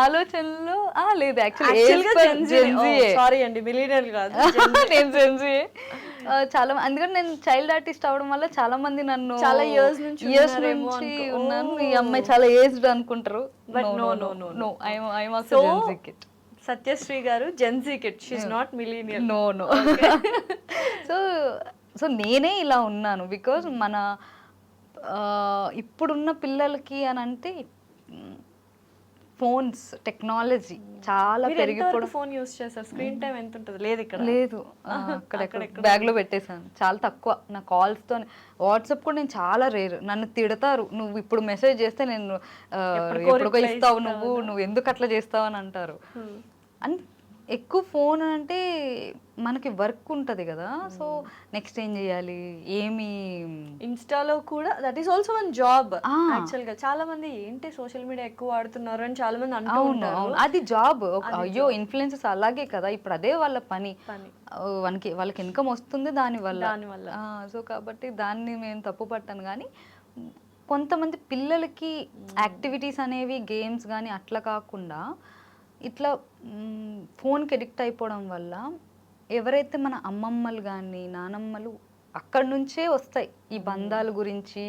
ఆలోచనలో లేదు. సారీ అండి, మిలీనియల్ కాదు, నేను జెన్జీ. చాలా అందుకని నేను చైల్డ్ ఆర్టిస్ట్ అవడం వల్ల చాలా మంది నన్ను చాలా ఇయర్స్ నుంచి ఉన్నాను. ఈ అమ్మాయి చాలా ఏజ్డ్ అనుకుంటారు. Satyasri garu Gen Z kid, she is not millennial. No. So నేనే ఇలా ఉన్నాను బికాజ్ మన ఇప్పుడున్న పిల్లలకి అని అంటే ఫోన్స్, టెక్నాలజీ చాలా పెరిగిపోవడం. ఫోన్ యూస్ చేస్తారు, స్క్రీన్ టైం ఎంత ఉంటుంది? లేదు ఇక్కడ లేదు, అక్కడ బ్యాగ్ లో పెట్టేశాను. చాలా తక్కువ. నా కాల్స్ తో, వాట్సాప్ కూడా నేను చాలా రేర్. నన్ను తిడతారు, నువ్వు ఇప్పుడు మెసేజ్ చేస్తే నేను ఎప్పుడుకో ఇస్తావు, నువ్వు ఎందుకు అట్లా చేస్తావు అని అంటారు. అండ్ ఎక్కువ ఫోన్ అంటే మనకి వర్క్ ఉంటుంది కదా, సో నెక్స్ట్ ఏం చేయాలి, ఏమి ఇన్స్టాలో కూడా that is also one job actual గా. చాలా మంది ఏంటి సోషల్ మీడియా ఎక్కువ వాడుతున్నారు అని చాలా మంది అంటూ ఉంటారు. అది జాబ్. అయ్యో ఇన్ఫ్లుయెన్సర్స్ అలాగే కదా, ఇప్పుడు అదే వాళ్ళ పని. వాళ్ళకి ఇన్కమ్ వస్తుంది దానివల్ల. సో కాబట్టి దాన్ని మేము తప్పు పట్టాను. కానీ కొంతమంది పిల్లలకి యాక్టివిటీస్ అనేవి, గేమ్స్ కానీ అట్లా కాకుండా ఇట్లా ఫోన్కి అడిక్ట్ అయిపోవడం వల్ల ఎవరైతే మన అమ్మమ్మలు కానీ నానమ్మలు అక్కడి నుంచే వస్తాయి ఈ బంధాల గురించి,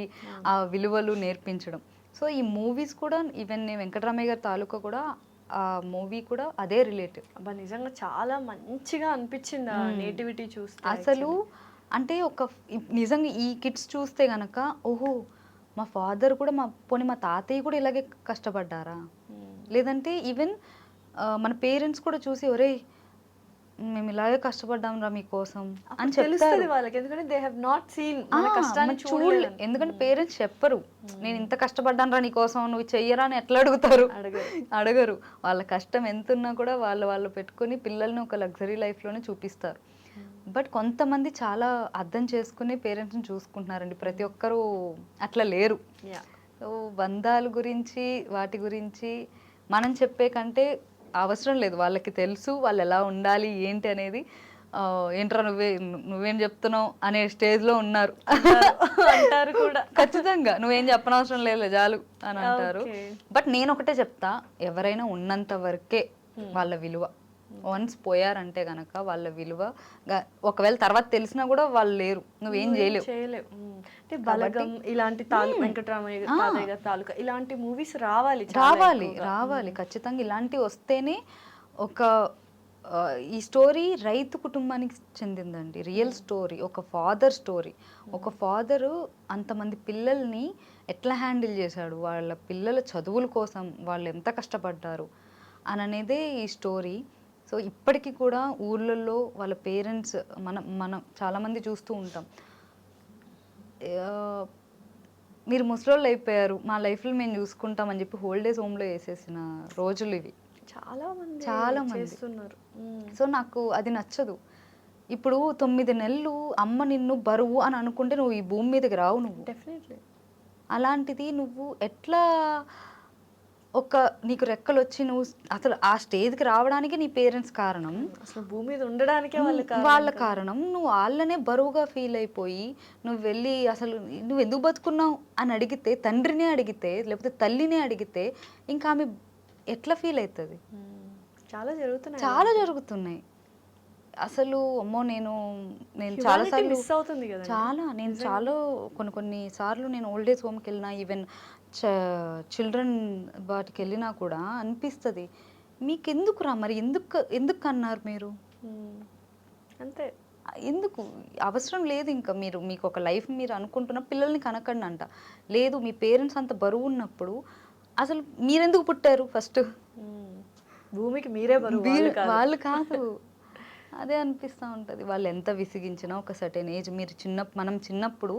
ఆ విలువలు నేర్పించడం. సో ఈ మూవీస్ కూడా, ఈవెన్ వెంకటరామయ్య గారి తాలూకా కూడా, ఆ మూవీ కూడా అదే రిలేటివ్. అబ్బా నిజంగా చాలా మంచిగా అనిపించింది ఆ నేటివిటీ చూస్తే. అసలు అంటే నిజంగా ఈ కిడ్స్ చూస్తే గనక, ఓహో మా ఫాదర్ కూడా, మా తాతయ్య కూడా ఇలాగే కష్టపడ్డారా, లేదంటే ఈవెన్ మన పేరెంట్స్ కూడా చూసి ఒరే మేము ఇలాగే కష్టపడ్డాం రా మీకోసం అని చెప్తారు వాళ్ళకి. ఎందుకంటే దే హావ్ నాట్ సీన్ మన కష్టాన్ని చూడలే. ఎందుకంటే పేరెంట్స్ చెప్పరు నేను ఇంత కష్టపడ్డాను రా నీకోసం, నువ్వు చెయ్యరా అని ఎట్లా అడుగుతారు? అడగరు. వాళ్ళ కష్టం ఎంత ఉన్నా కూడా వాళ్ళు పెట్టుకుని పిల్లల్ని ఒక లగ్జరీ లైఫ్లోనే చూపిస్తారు. బట్ కొంతమంది చాలా అర్థం చేసుకుని పేరెంట్స్ని చూసుకుంటున్నారండి. ప్రతి ఒక్కరూ అట్లా లేరు. సో బంధాల గురించి, వాటి గురించి మనం చెప్పే కంటే అవసరం లేదు, వాళ్ళకి తెలుసు వాళ్ళు ఎలా ఉండాలి ఏంటి అనేది. ఏంట్రా నువ్వేం చెప్తున్నావు అనే స్టేజ్లో ఉన్నారు అంటారు కూడా. ఖచ్చితంగా నువ్వేం చెప్పనవసరం లేదు చాలు అని అంటారు. బట్ నేను ఒకటే చెప్తా, ఎవరైనా ఉన్నంత వరకే వాళ్ళ విలువ. వన్స్ పోయారంటే గనక వాళ్ళ విలువ, ఒకవేళ తర్వాత తెలిసినా కూడా వాళ్ళు లేరు, నువ్వేం చేయలేవు. అంటే బలగం ఇలాంటి వెంకటరామయ్య తాతయ్య తాలూకా ఇలాంటి మూవీస్ రావాలి ఖచ్చితంగా. ఇలాంటివి వస్తేనే ఈ స్టోరీ రైతు కుటుంబానికి చెందిందండి. రియల్ స్టోరీ, ఒక ఫాదర్ స్టోరీ. ఒక ఫాదరు అంతమంది పిల్లల్ని ఎట్లా హ్యాండిల్ చేశాడు, వాళ్ళ పిల్లల చదువుల కోసం వాళ్ళు ఎంత కష్టపడ్డారు అననేదే ఈ స్టోరీ. సో ఇప్పటికీ కూడా ఊర్లలో వాళ్ళ పేరెంట్స్, మనం చాలామంది చూస్తూ ఉంటాం, మీరు ముసలోళ్ళు అయిపోయారు, మా లైఫ్లో మేము చూసుకుంటాం అని చెప్పి హోల్డేజ్ హోమ్లో వేసేసిన రోజులు ఇవి. చాలా మంది. సో నాకు అది నచ్చదు. ఇప్పుడు 9 నెలలు అమ్మ నిన్ను బరువు అని అనుకుంటే నువ్వు ఈ భూమి మీదకి రావు. నువ్వు డెఫినెట్లీ అలాంటిది నువ్వు ఎట్లా నీకు రెక్కలు వచ్చి నువ్వు అసలు ఆ స్టేజ్కి రావడానికి నీ పేరెంట్స్ కారణం, అసలు భూమి మీద ఉండడానికే వాళ్ళ కారణం. నువ్వు వాళ్ళనే బరువుగా ఫీల్ అయిపోయి నువ్వు వెళ్ళి అసలు నువ్వు ఎందుకు బతుకున్నావు అని అడిగితే, తండ్రినే అడిగితే లేకపోతే తల్లినే అడిగితే ఇంకా ఆమె ఎట్లా ఫీల్ అవుతుంది? చాలా జరుగుతున్నాయి. అసలు అమ్మో నేను చాలా సార్లు మిస్ అవుతుంది కదా. చాలా కొన్ని సార్లు నేను ఓల్డ్ ఏజ్ హోమ్కి వెళ్ళినా, ఈవెన్ చిల్డ్రన్ వాటికి వెళ్ళినా కూడా అనిపిస్తుంది, మీకు ఎందుకురా మరి, ఎందుకు అన్నారు మీరు, అంతే, ఎందుకు అవసరం లేదు, ఇంకా మీకు ఒక లైఫ్ మీరు అనుకుంటున్న పిల్లల్ని కనకండి అంట. లేదు, మీ పేరెంట్స్ అంత బరువు ఉన్నప్పుడు అసలు మీరెందుకు పుట్టారు ఫస్ట్, భూమికి మీరే బరువు, వాళ్ళు కాదు. అదే అనిపిస్తూ ఉంటుంది. వాళ్ళు ఎంత విసిగించినా ఒక సర్టెన్ ఏజ్, మనం చిన్నప్పుడు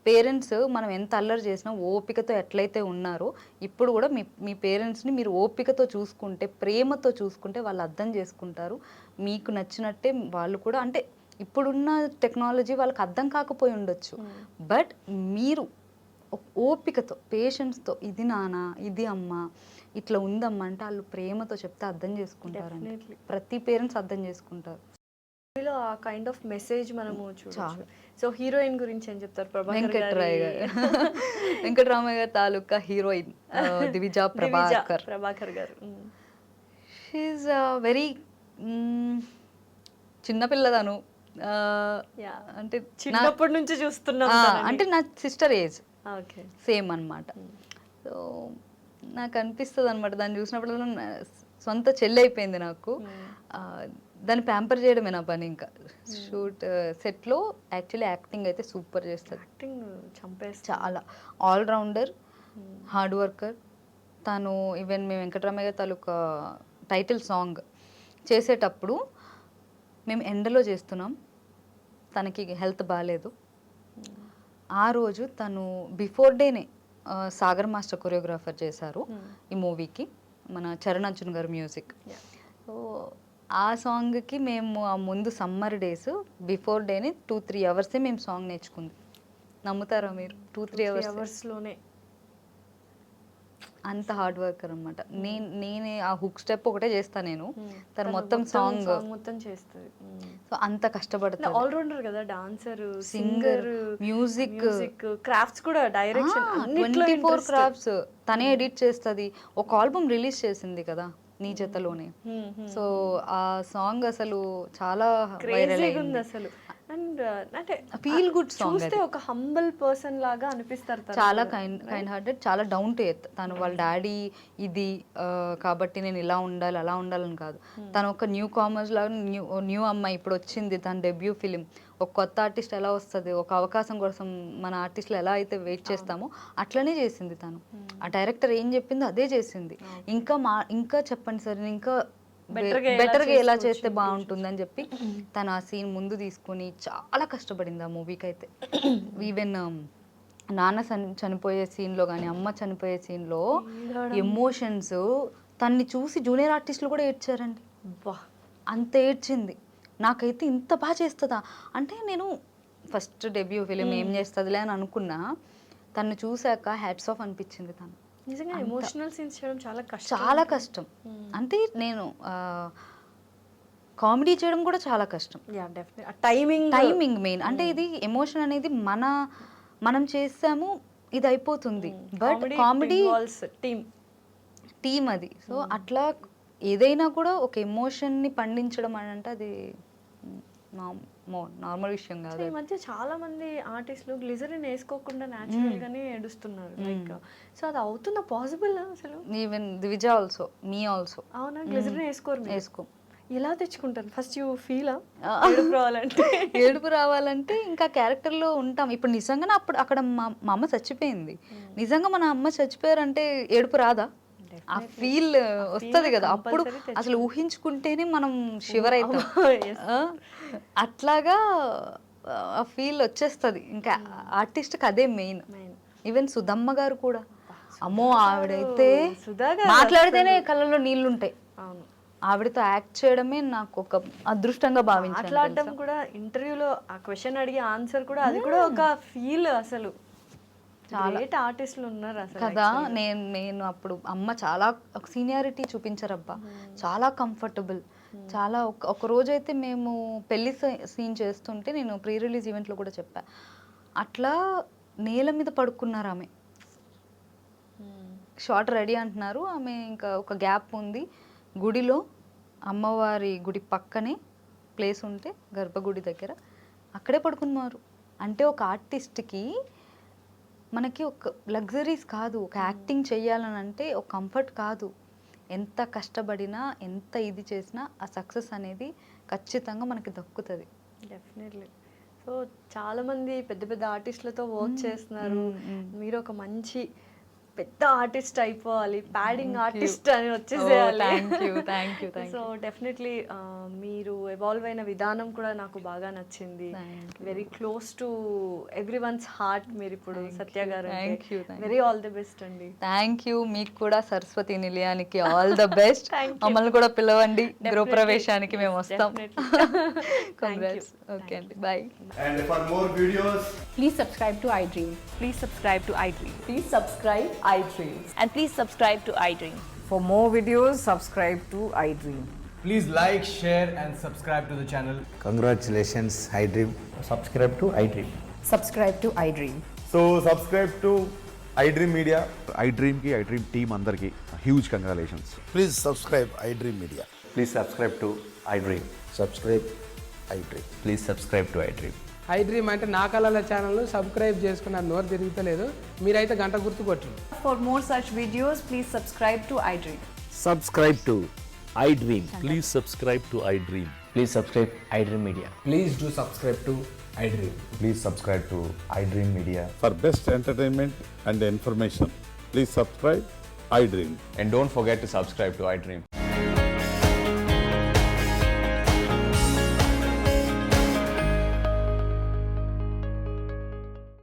పేరెంట్స్ మనం ఎంత అల్లరి చేసినా ఓపికతో ఎట్లయితే ఉన్నారో ఇప్పుడు కూడా మీ పేరెంట్స్ని మీరు ఓపికతో చూసుకుంటే, ప్రేమతో చూసుకుంటే వాళ్ళు అర్థం చేసుకుంటారు. మీకు నచ్చినట్టే వాళ్ళు కూడా, అంటే ఇప్పుడున్న టెక్నాలజీ వాళ్ళకి అర్థం కాకపోయి ఉండొచ్చు, బట్ మీరు ఓపికతో పేషెన్స్తో ఇది నాన్న ఇది అమ్మ ఇట్లా ఉందమ్మా అంటే వాళ్ళు ప్రేమతో చెప్తే అర్థం చేసుకుంటారండి. ప్రతి పేరెంట్స్ అర్థం చేసుకుంటారు. ఆ కైండ్ ఆఫ్ మెసేజ్ మనము చూడొచ్చు. సో హీరోయిన్ గురించి ఏం చెప్తారు? వెంకటరామయ్య గారి తాలూకా హీరోయిన్ దివిజా ప్రభాకర్ గారు. షీఈస్ వెరీ చిన్నపిల్లదను, అంటే చిన్నప్పటి నుంచి చూస్తున్నాం, అంటే నా సిస్టర్ ఏజ్ ఓకే సేమ్ అనమాట. సో నాకు అనిపిస్తుంది అనమాట దాన్ని చూసినప్పుడు సొంత చెల్లి అయిపోయింది నాకు. దాన్ని ప్యాంపర్ చేయడమే నా పని. ఇంకా సెట్లో యాక్చువల్లీ యాక్టింగ్ అయితే సూపర్ చేస్తుంది, చాలా ఆల్రౌండర్, హార్డ్ వర్కర్ తను. ఈవెన్ మేము వెంకటరామయ్య గారి తాలూకా టైటిల్ సాంగ్ చేసేటప్పుడు మేము ఎండలో చేస్తున్నాం, తనకి హెల్త్ బాగాలేదు. ఆ రోజు తను బిఫోర్ డేనే సాగర్ మాస్టర్ కొరియోగ్రాఫర్ చేశారు ఈ మూవీకి, మన చరణ్ అర్జున్ గారు మ్యూజిక్. సో ఆ సాంగ్కి మేము ఆ ముందు సమ్మర్ డేస్ బిఫోర్ డేని 2-3 అవర్సే మేము సాంగ్ నేర్చుకుంది. నమ్ముతారా మీరు? 2-3 అవర్స్లోనే అంత హార్డ్ వర్కర్ అనమాట. నేనే ఆ హుక్ స్టెప్ ఒకటే చేస్తాను నేను, తను మొత్తం సాంగ్ మొత్తం చేస్తుంది. సో అంత కష్టపడుతుంది. ఆల్రౌండర్ కదా, డాన్సర్, సింగర్, మ్యూజిక్, క్రాఫ్ట్స్ కూడా, డైరెక్షన్, 24 క్రాఫ్ట్స్ తనే ఎడిట్ చేస్తుంది. ఒక ఆల్బమ్ రిలీజ్ చేసింది కదా నీ జతలోనే. సో ఆ సాంగ్ అసలు చాలా వైరల్ అయింది అసలు. అండ్ అంటే ఫీల్ గుడ్ సాంగ్, చూస్తే ఒక హంబల్ పర్సన్ లాగా అనిపిస్తారు. చాలా కైండ్ హార్టెడ్, చాలా డౌన్ టు ఎర్త్. తను వాళ్ళ డాడీ ఇది కాబట్టి నేను ఇలా ఉండాలి అలా ఉండాలని కాదు. తను ఒక న్యూ కామర్స్ లాగా న్యూ అమ్మాయి ఇప్పుడు వచ్చింది, తన డెబ్యూ ఫిలిం. ఒక కొత్త ఆర్టిస్ట్ ఎలా వస్తుంది, ఒక అవకాశం కోసం మన ఆర్టిస్టులు ఎలా అయితే వెయిట్ చేస్తామో అట్లనే చేసింది తను. ఆ డైరెక్టర్ ఏం చెప్పిందో అదే చేసింది. ఇంకా చెప్పండి సార్, ఇంకా బెటర్గా ఎలా చేస్తే బాగుంటుందని చెప్పి తను ఆ సీన్ ముందు తీసుకుని చాలా కష్టపడింది ఆ మూవీకి అయితే. ఈవెన్ నాన్న చనిపోయే సీన్లో కానీ అమ్మ చనిపోయే సీన్లో ఎమోషన్స్ తన్ని చూసి జూనియర్ ఆర్టిస్టులు కూడా ఏడ్చారండి. అంత ఏడ్చింది. నాకైతే ఇంత బాగా చేస్తుందా అంటే, నేను ఫస్ట్ డెబ్యూ ఫిలిం ఏం చేస్తుందిలే అని అనుకున్నా, తను చూశాక హ్యాట్స్ ఆఫ్ అనిపించింది. తను నిజంగా ఎమోషనల్ సీన్స్ చేయడం చాలా కష్టం. అంటే నేను కామెడీ చేయడం కూడా చాలా కష్టం. Timing main. అంటే ఇది ఎమోషన్ అనేది మనం చేసాము ఇది అయిపోతుంది, బట్ కామెడీ టీమ్ అది. సో అట్లా ఏదైనా కూడా ఒక ఎమోషన్ని పండించడం అని అంటే అది నార్మల్ విషయం కాదు. ఈ మధ్య చాలా మంది ఆర్టిస్టులు గ్లిజరిన్ వేసుకోకుండా న్యాచురల్ గానే ఏడుస్తున్నారు. లైక్ సో అది అవుతుందా, పాసిబుల్ అసలు? ఈవెన్ దివిజా ఆల్సో, మీ ఆల్సో. అవునా? గ్లిజరిన్ వేసుకో. ఎలా తెచ్చుకుంటారు ఫస్ట్? యూ ఫీలా ఏడుపు రావాలంటే ఇంకా క్యారెక్టర్లో ఉంటాం. ఇప్పుడు నిజంగానే అక్కడ మా అమ్మ చచ్చిపోయింది, నిజంగా మన అమ్మ చచ్చిపోయారంటే ఏడుపు రాదా? ఆ ఫీల్ వస్తుంది కదా, అప్పుడు అసలు ఊహించుకుంటేనే మనం షివర్ అవుతాం. అట్లాగా ఆ ఫీల్ వచ్చేస్తుంది. ఇంకా ఆర్టిస్ట్కి అదే మెయిన్. ఈవెన్ సుధమ్మ గారు కూడా, అమ్మో ఆవిడైతే మాట్లాడితేనే కళ్ళలో నీళ్ళు ఉంటాయి. ఆవిడతో యాక్ట్ చేయడమే నాకు ఒక అదృష్టంగా భావించాను. మాట్లాడడం కూడా, ఇంటర్వ్యూలో ఆ క్వశ్చన్ అడిగే ఆన్సర్ కూడా, అది కూడా ఒక ఫీల్. అసలు చాలా ఆర్టిస్టులు ఉన్నారు అసలు కదా. నేను అప్పుడు అమ్మ చాలా సీనియారిటీ చూపించారబ్బా, చాలా కంఫర్టబుల్. చాలా ఒక రోజు అయితే మేము పెళ్లి సీన్ చేస్తుంటే, నేను ప్రీ రిలీజ్ ఈవెంట్లో కూడా చెప్పా, అట్లా నేల మీద పడుకున్నారు ఆమె. షార్ట్ రెడీ అంటున్నారు, ఆమె ఇంకా ఒక గ్యాప్ ఉంది గుడిలో, అమ్మవారి గుడి పక్కనే ప్లేస్ ఉంటే గర్భగుడి దగ్గర అక్కడే పడుకున్నారు. అంటే ఒక ఆర్టిస్ట్కి మనకి ఒక లగ్జరీస్ కాదు, ఒక యాక్టింగ్ చెయ్యాలని అంటే ఒక కంఫర్ట్ కాదు. ఎంత కష్టపడినా ఎంత ఇది చేసినా ఆ సక్సెస్ అనేది ఖచ్చితంగా మనకి దక్కుతుంది. డెఫినెట్లీ. సో చాలామంది పెద్ద పెద్ద ఆర్టిస్టులతో వర్క్ చేస్తున్నారు. మీరు ఒక మంచి పెద్ద ఆర్టిస్ట్ అయిపోవాలి, ప్యాడింగ్ ఆర్టిస్ట్ అని వచ్చేసేయాలి. Thank you. సో డెఫినెట్లీ మీరు ఎవాల్వ్ అయిన విధానం కూడా నాకు బాగా నచ్చింది. Very close to every one's heart మీరు ఇప్పుడు, Satya garu. Very all the best అండి. Thank you. మీకు కూడా సరస్వతి నిలయానికి ఆల్ ద బెస్ట్. మమ్మల్ని కూడా పిలవండి, గృహప్రవేశానికి మేము వస్తాం. కంగ్రాట్స్. ఓకే అండి, bye. And for more videos, Please subscribe to iDream. Please subscribe to iDream. Please subscribe iDream. And please subscribe to iDream. For more videos, subscribe to iDream. please like, share, and subscribe to the channel. Congratulations, iDream. Subscribe to iDream. Subscribe to iDream. So subscribe to iDream Media. iDream की iDream team अंदर की huge congratulations. Please subscribe iDream Media. Please subscribe to iDream. Subscribe iDream. Please subscribe to iDream. iDream అంటే నా కళల channel subscribe చేసుకున్నారు, నోరు తిరుగుతలేదు. మీరైతే గంట గుర్తు కొట్టండి. For more such videos, please subscribe to iDream. Subscribe to iDream. Please subscribe to iDream. Please subscribe iDream Media. Please do subscribe to iDream. Please subscribe to iDream Media. For best entertainment and information, please subscribe iDream. And don't forget to subscribe to iDream.